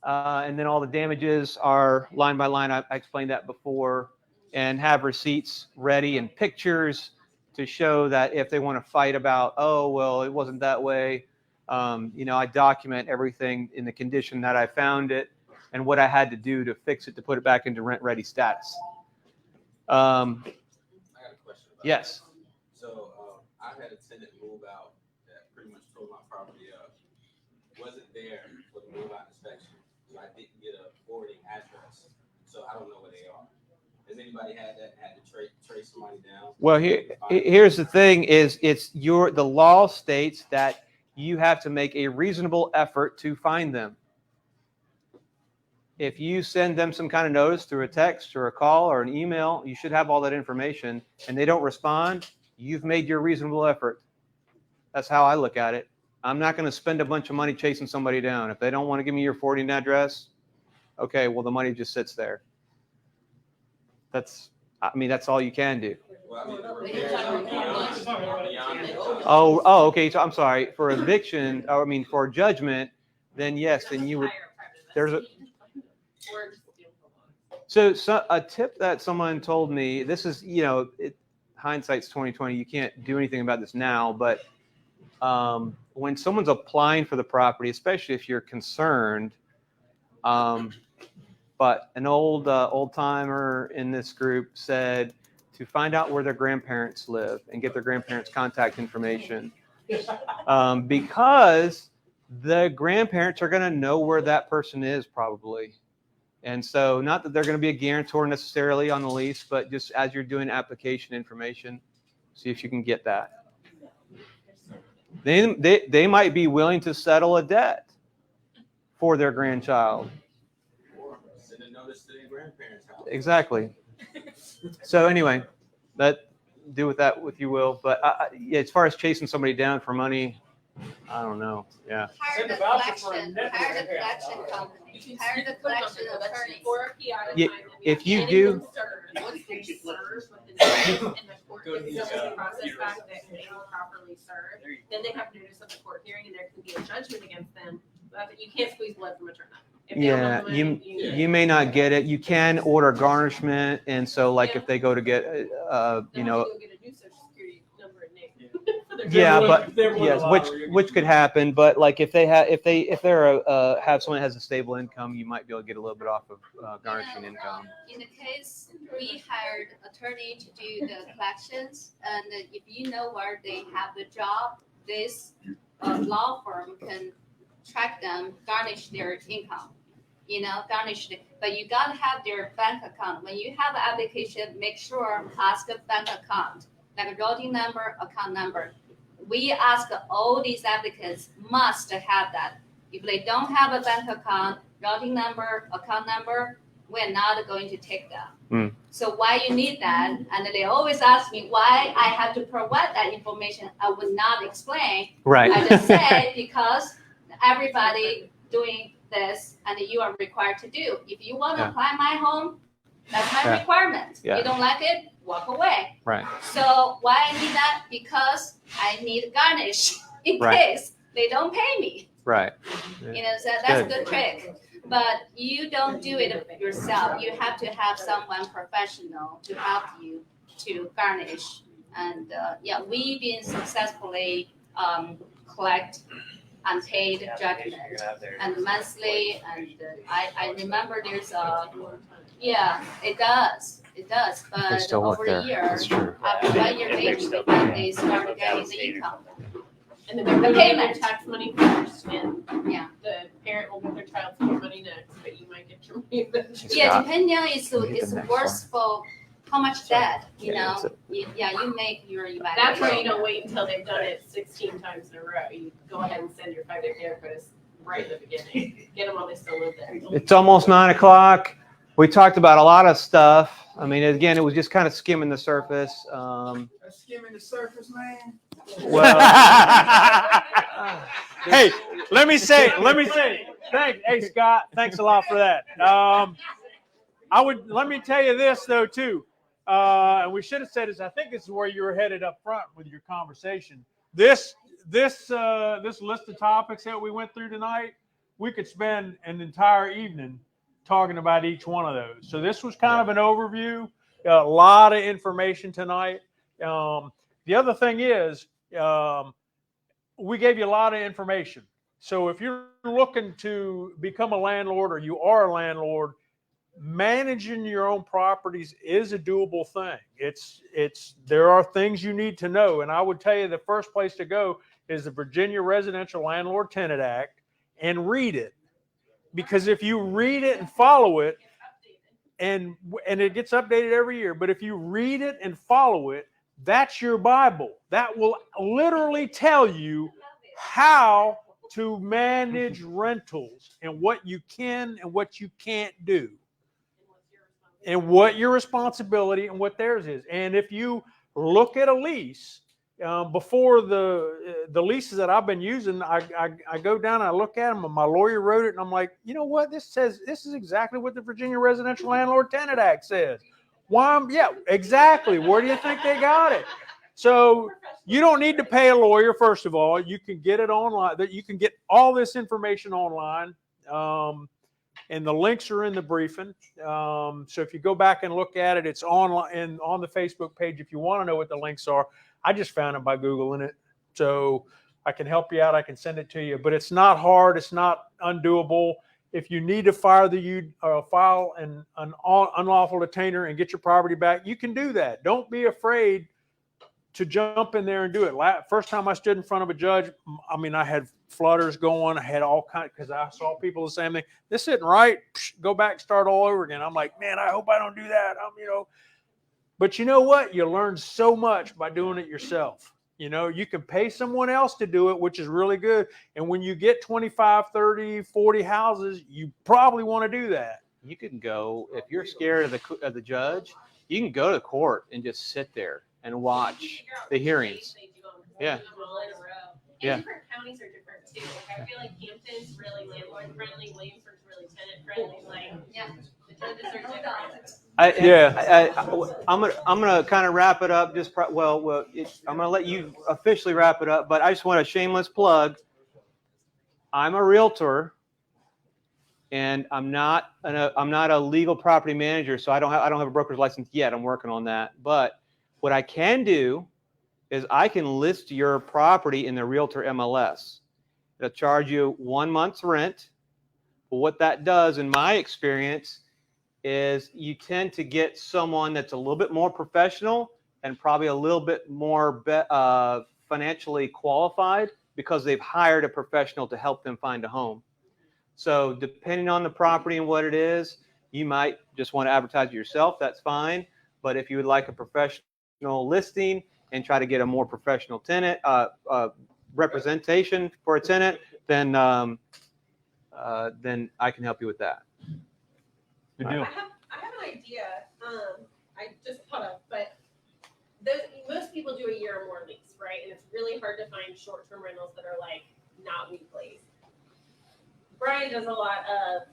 and then all the damages are line by line. I explained that before, and have receipts ready and pictures to show that if they want to fight about, oh, well, it wasn't that way. I document everything in the condition that I found it and what I had to do to fix it to put it back into rent ready status. I got a question about Yes. that. So I had a tenant move out that pretty much tore my property up. Wasn't there for the move out inspection, so I didn't get a forwarding address. So I don't know where they are. Has anybody had to trace somebody down? Well, here's the thing: is the law states that you have to make a reasonable effort to find them. If you send them some kind of notice through a text or a call or an email, you should have all that information, and they don't respond, you've made your reasonable effort. That's how I look at it. I'm not going to spend a bunch of money chasing somebody down. If they don't want to give me your forwarding address, okay, well, the money just sits there. That's all you can do. Oh, okay. So I'm sorry. For eviction, for judgment, then yes, then you would. So a tip that someone told me. This is, hindsight's 2020. You can't do anything about this now, but when someone's applying for the property, especially if you're concerned. But an old timer in this group said to find out where their grandparents live and get their grandparents' contact information, because the grandparents are going to know where that person is probably. And so not that they're going to be a guarantor necessarily on the lease, but just as you're doing application information, see if you can get that. They might be willing to settle a debt for their grandchild. Send a notice to their grandparents' house. Exactly. So anyway, do with that what you will. But as far as chasing somebody down for money, I don't know. Yeah. Hire the collection company. Hire the collection attorney. Or a PI. Yeah, if you do. Once they serve with the notice and the court gets the process back that they were properly served, then they have notice of the court hearing and there can be a judgment against them. But you can't squeeze blood from a turnip. Yeah, you may not get it. You can order garnishment, and so like if they go to get yeah, but yes, which could happen. But like if they're have someone that has a stable income, you might be able to get a little bit off of garnishing income. In the case we hired attorney to do the collections, and if you know where they have the job, this law firm can track them, garnish their income. But you gotta have their bank account. When you have an application, make sure ask a bank account, like a routing number, account number. We ask all these applicants must have that. If they don't have a bank account, routing number, account number, we're not going to take them. So why you need that? And they always ask me why I have to provide that information. I would not explain. Right. I just said because everybody doing this and you are required to do. If you want to apply my home, that's my requirement. You don't like it, walk away. Right. So why I need that? Because I need garnish in case they don't pay me. Right. So that's a good trick. But you don't do it yourself. You have to have someone professional to help you to garnish. And we've been successfully collect unpaid judgment and monthly. And I remember there's it does. But over a year, after 1 year maybe, they start getting the income. And then they're The gonna get their payment. tax money first, and Yeah. the parent will get their child support money next, but you might get your money eventually. Yeah, depending on it's Let me get the next worse for how much debt, you Yeah, know. that's it. You make your evaluation. That's why you don't wait until they've done it 16 times in a row. You go ahead and send your 5-day care notice right in the beginning. Get them while they still live there. It's almost 9 o'clock. We talked about a lot of stuff. I mean, again, it was just kind of skimming the surface. Skimming the surface, man. Well, Hey, let me say, thanks, hey Scott, thanks a lot for that. Let me tell you this though too, and we should have said this. I think this is where you were headed up front with your conversation. This list of topics that we went through tonight, we could spend an entire evening talking about each one of those. So this was kind of an overview, a lot of information tonight. The other thing is, we gave you a lot of information. So if you're looking to become a landlord or you are a landlord, managing your own properties is a doable thing. There are things you need to know. And I would tell you the first place to go is the Virginia Residential Landlord Tenant Act and read it. Because if you read it and follow it, and it gets updated every year, but if you read it and follow it, that's your Bible. That will literally tell you how to manage rentals and what you can and what you can't do, and what your responsibility and what theirs is. And if you look at a lease, before the leases that I've been using, I go down and I look at them, and my lawyer wrote it, and I'm like, you know what? This is exactly what the Virginia Residential Landlord Tenant Act says. Why? Yeah, exactly. Where do you think they got it? So you don't need to pay a lawyer. First of all, you can get it online. You can get all this information online. And the links are in the briefing. So if you go back and look at it, it's online and on the Facebook page. If you want to know what the links are, I just found it by Googling it. So I can help you out. I can send it to you, but it's not hard. It's not undoable. If you need to file an unlawful detainer and get your property back, you can do that. Don't be afraid to jump in there and do it. First time I stood in front of a judge, I mean, I had flutters going. I had all kinds, because I saw people the same thing. This isn't right. Go back, start all over again. I'm like, man, I hope I don't do that. But you know what? You learn so much by doing it yourself. You can pay someone else to do it, which is really good. And when you get 25, 30, 40 houses, you probably want to do that. you can go, if you're scared of the judge, you can go to court and just sit there and watch the hearings. Yeah. Yeah. Different counties are different too. Like I feel like Hampton's really landlord friendly, Williamsburg's really tenant friendly. Like, yeah, the judges are different. I'm gonna kind of wrap it up. I'm gonna let you officially wrap it up, but I just want a shameless plug. I'm a realtor, and I'm not a legal property manager, so I don't have a broker's license yet. I'm working on that. But what I can do is I can list your property in the Realtor MLS. It'll charge you 1 month's rent. But what that does, in my experience, is you tend to get someone that's a little bit more professional and probably a little bit more financially qualified because they've hired a professional to help them find a home. So depending on the property and what it is, you might just want to advertise it yourself. That's fine. But if you would like a professional listing and try to get a more professional tenant representation for a tenant, then I can help you with that. Good deal. I have an idea. I just thought of, but most people do a year or more lease, right? And it's really hard to find short-term rentals that are like not weeklies. Brian does a lot of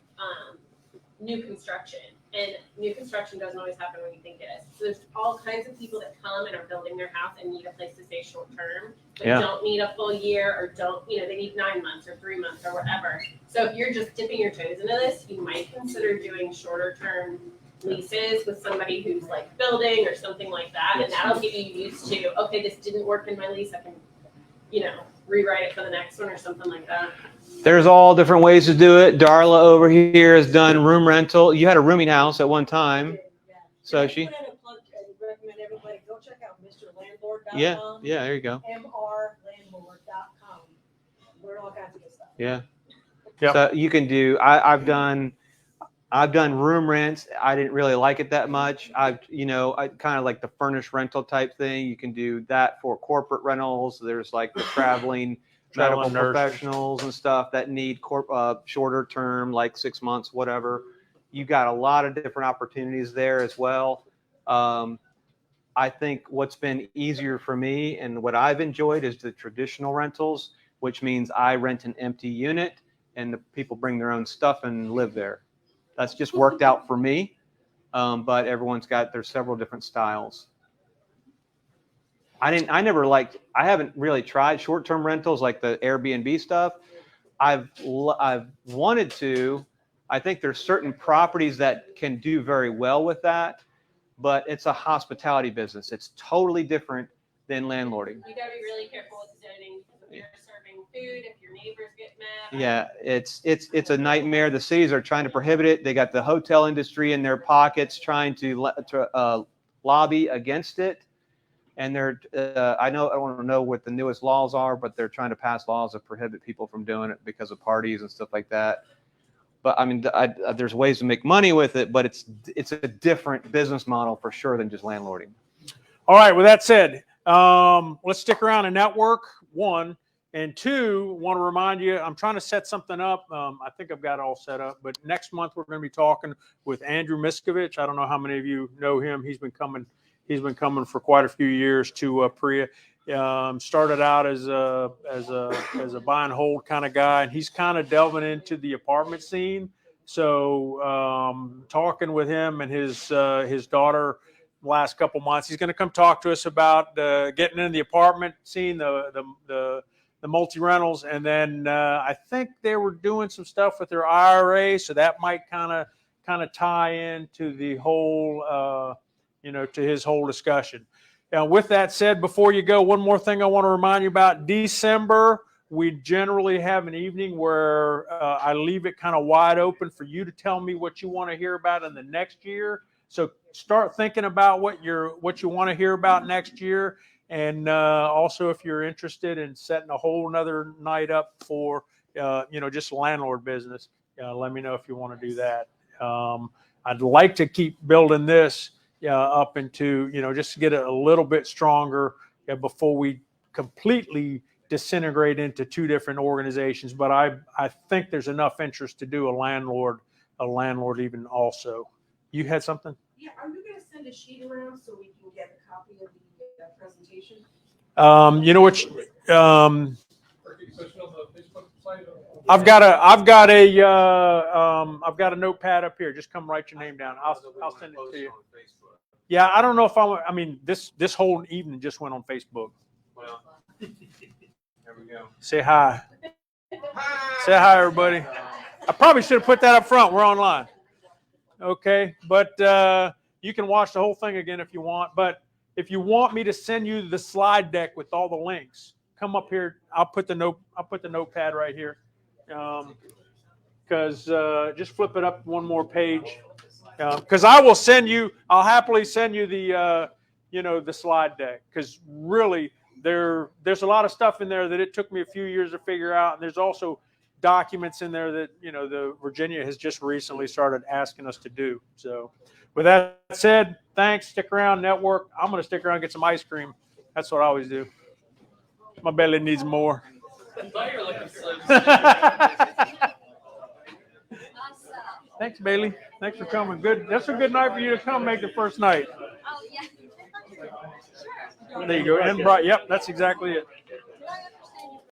new construction, and new construction doesn't always happen when you think it is. So there's all kinds of people that come and are building their house and need a place to stay short-term, but don't need a full year, or they need 9 months or 3 months or whatever. So if you're just dipping your toes into this, you might consider doing shorter-term leases with somebody who's like building or something like that, and that'll get you used to, okay, this didn't work in my lease, I can, rewrite it for the next one or something like that. There's all different ways to do it. Darla over here has done room rental. You had a rooming house at one time. So she. Recommend everybody go check out MrLandlord.com. Yeah, there you go. MRlandlord.com. learn all kinds of good stuff. Yeah. Yep. So you can do. I've done room rents. I didn't really like it that much. I kind of like the furnished rental type thing. You can do that for corporate rentals. There's like the traveling medical Traveling nurses. professionals and stuff that need shorter term, like 6 months, whatever. You got a lot of different opportunities there as well. I think what's been easier for me and what I've enjoyed is the traditional rentals, which means I rent an empty unit and the people bring their own stuff and live there. That's just worked out for me. But there's several different styles. I haven't really tried short-term rentals like the Airbnb stuff. I've wanted to. I think there's certain properties that can do very well with that, but it's a hospitality business. It's totally different than landlording. You gotta be really careful with zoning, because if you're serving food, if your neighbors get mad. Yeah, it's a nightmare. The cities are trying to prohibit it. They got the hotel industry in their pockets trying to lobby against it. And I don't know what the newest laws are, but they're trying to pass laws that prohibit people from doing it because of parties and stuff like that. But I mean, there's ways to make money with it, but it's a different business model for sure than just landlording. All right. With that said, let's stick around and network. 1 and 2. Want to remind you, I'm trying to set something up. I think I've got it all set up. But next month we're going to be talking with Andrew Miskovich. I don't know how many of you know him. He's been coming for quite a few years to Priya. Started out as a buy and hold kind of guy, and he's kind of delving into the apartment scene. So talking with him and his daughter last couple months, he's going to come talk to us about getting into the apartment scene, the multi-rentals, and then I think they were doing some stuff with their IRA, so that might kind of tie into the whole to his whole discussion. Now, with that said, before you go, one more thing I want to remind you about. December, we generally have an evening where I leave it kind of wide open for you to tell me what you want to hear about in the next year. So start thinking about what you want to hear about next year. And also, if you're interested in setting a whole nother night up for, just landlord business, let me know if you want to do that. I'd like to keep building this up into, just to get it a little bit stronger before we completely disintegrate into 2 different organizations. But I think there's enough interest to do a landlord even also. You had something? Yeah, are you gonna send a sheet around so we can get a copy of the presentation? I've got a notepad up here. Just come write your name down. I'll send it to you. Yeah, I don't know if I mean this whole evening just went on Facebook. Well, there we go. Say hi. Say hi, everybody. I probably should have put that up front. We're online. Okay, but you can watch the whole thing again if you want. But if you want me to send you the slide deck with all the links, come up here. I'll put the notepad right here. Because just flip it up one more page. Because I'll happily send you the the slide deck. Because really, there's a lot of stuff in there that it took me a few years to figure out, and there's also documents in there that the Virginia has just recently started asking us to do. So, with that said, thanks. Stick around, network. I'm going to stick around and get some ice cream. That's what I always do. My belly needs more. I thought you were looking so Thanks, Bailey. Thanks for coming. Good. That's a good night for you to come make the first night. Oh, yeah. Sure. There you go. And yep, that's exactly it.